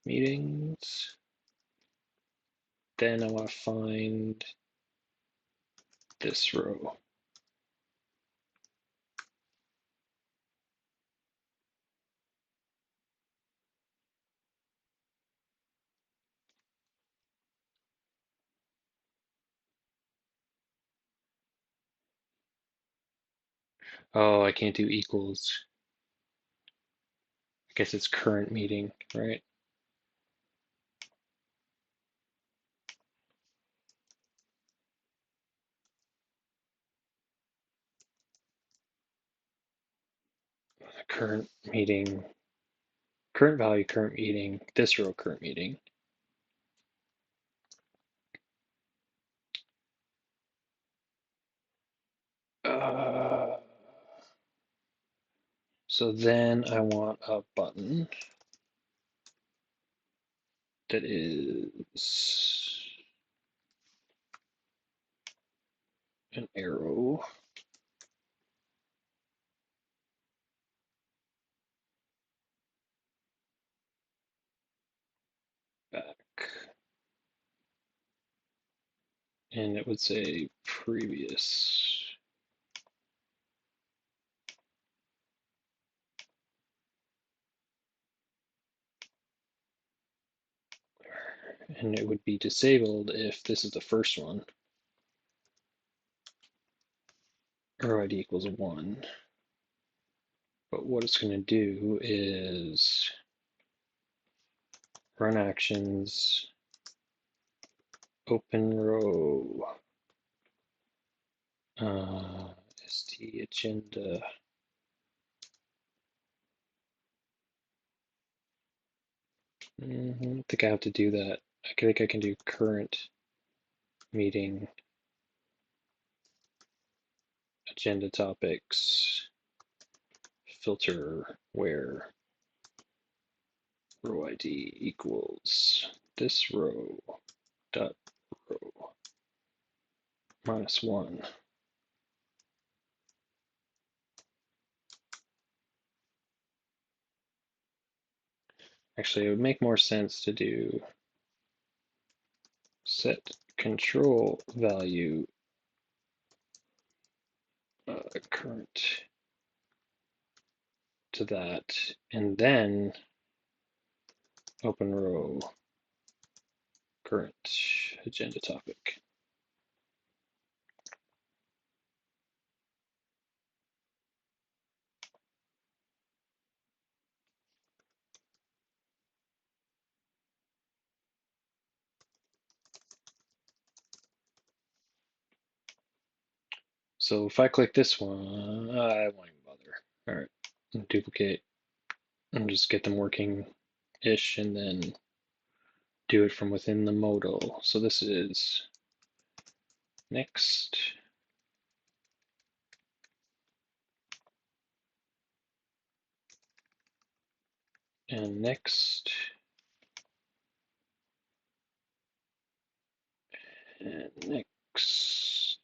meetings. Then I want to find this row. Oh, I can't do equals. I guess it's current meeting, right? Current meeting, current value, current meeting, this row, current meeting. So then I want a button that is an arrow. Back. And it would say previous. And it would be disabled if this is the first one. Row ID equals 1. But what it's going to do is run actions, open row, st agenda. I don't think I have to do that. I think I can do current meeting, agenda topics, filter where row ID equals this row dot row -1. Actually, it would make more sense to do set control value current to that, and then open row current agenda topic. So if I click this one, I won't even bother. All right, duplicate and just get them working-ish, and then do it from within the modal. So this is next. And next. And next.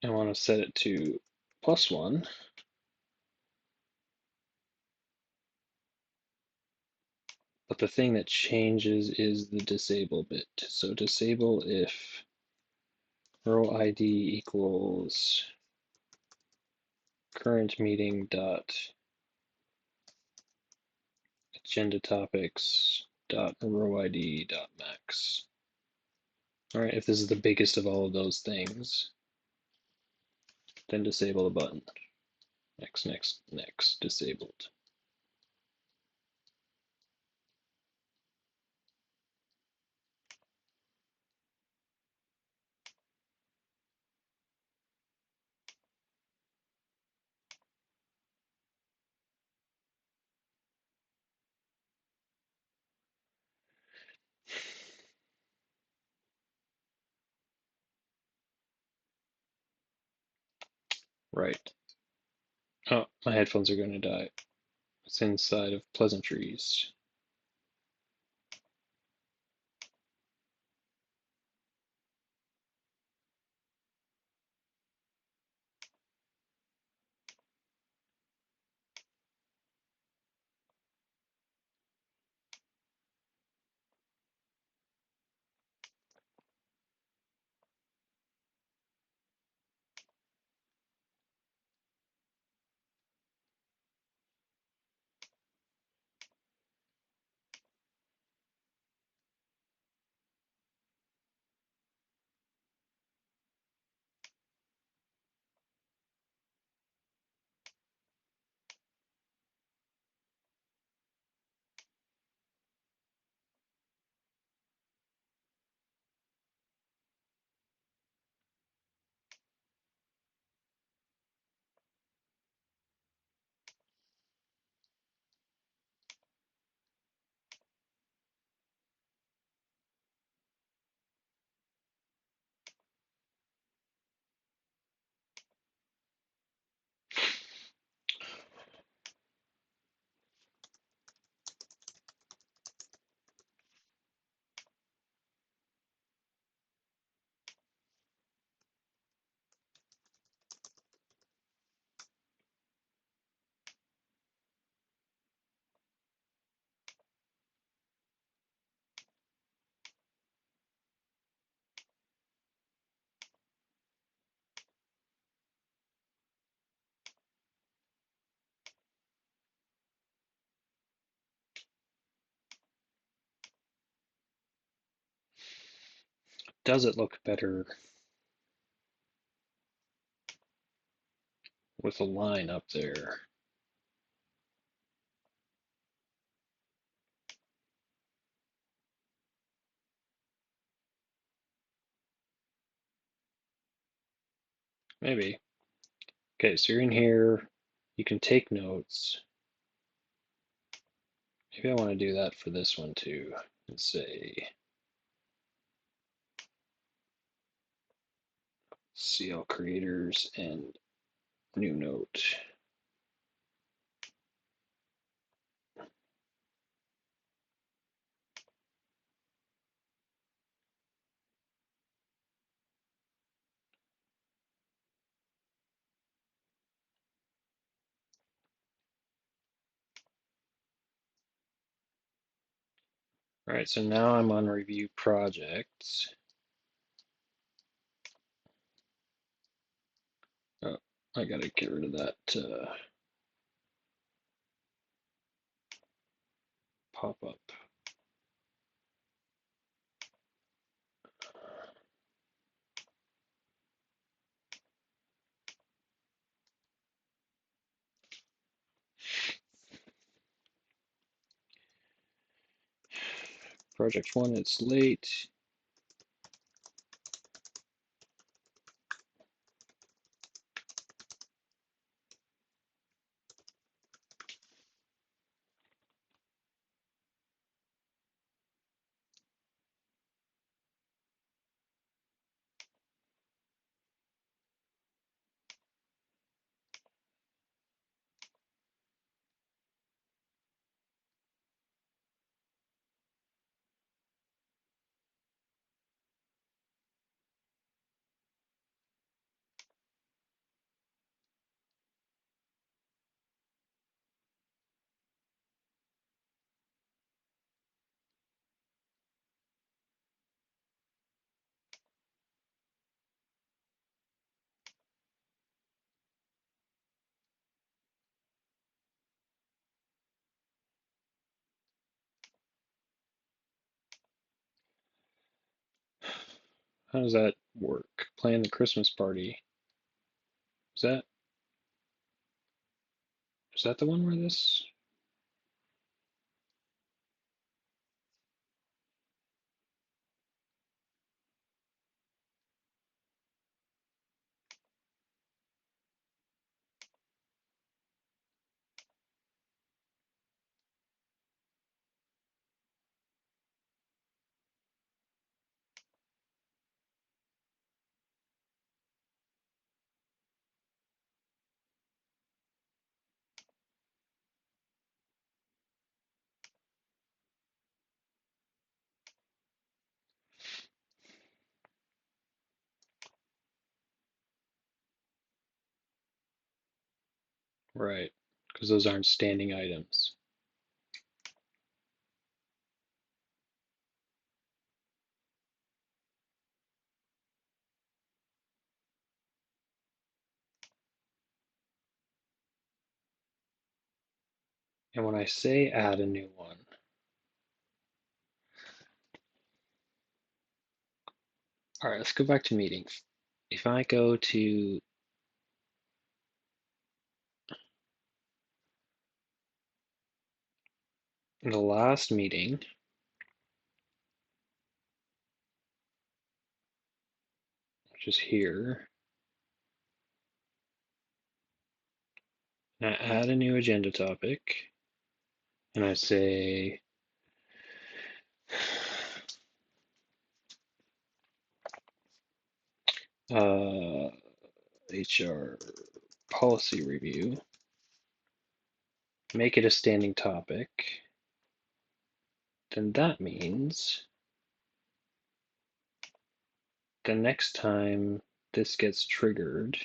I want to set it to +1. But the thing that changes is the disable bit. So disable if row ID equals current meeting dot agenda topics dot row ID dot max. All right, if this is the biggest of all of those things, then disable the button. Next, next, next, disabled. Right. Oh, my headphones are going to die. It's inside of pleasantries. Does it look better with a line up there? Maybe. Okay, so you're in here. You can take notes. Maybe I want to do that for this one too. And say CL creators and new note. All right, so now I'm on review projects. Oh, I gotta get rid of that pop-up. Project 1, it's late. How does that work? Plan the Christmas party. Is that is that the one where this? Right, because those aren't standing items. And when I say add a new one, all right, let's go back to meetings. If I go to the last meeting, which is here, and I add a new agenda topic, and I say HR policy review, make it a standing topic, then that means the next time this gets triggered,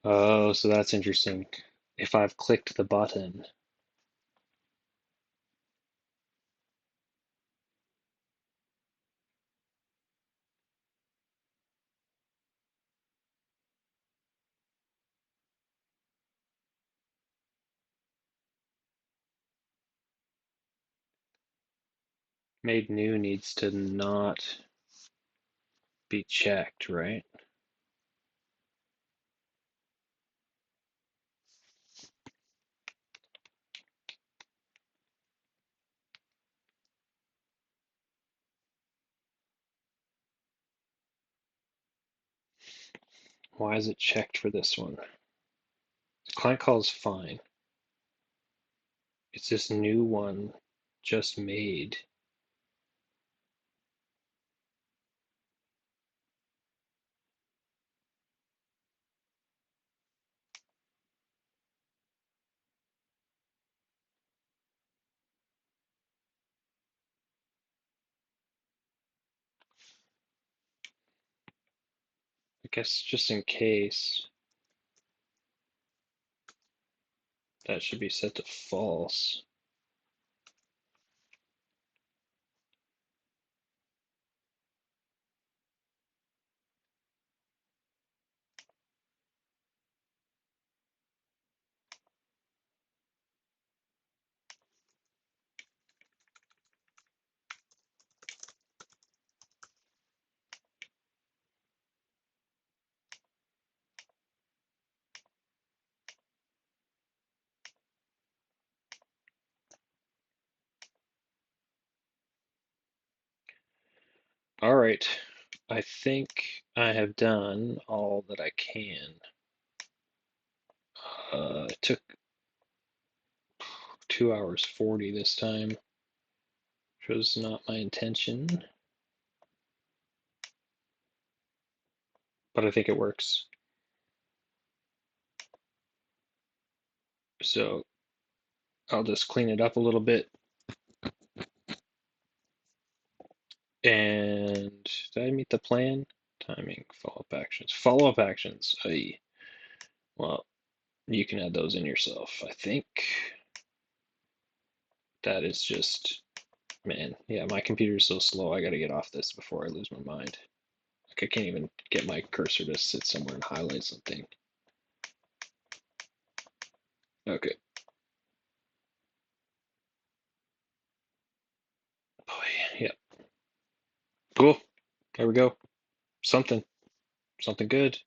oh, so that's interesting. If I've clicked the button, made new needs to not be checked, right? Why is it checked for this one? The client call is fine. It's this new one just made. I guess just in case, that should be set to false. All right, I think I have done all that I can. It took 2 hours 40 this time, which was not my intention, but I think it works. So I'll just clean it up a little bit. And did I meet the plan? Timing, follow-up actions. Follow-up actions. Aye. Well, you can add those in yourself. I think that is just, man, yeah, my computer is so slow. I got to get off this before I lose my mind. I can't even get my cursor to sit somewhere and highlight something. Okay. Boy, yeah. Cool. There we go. Something. Something good.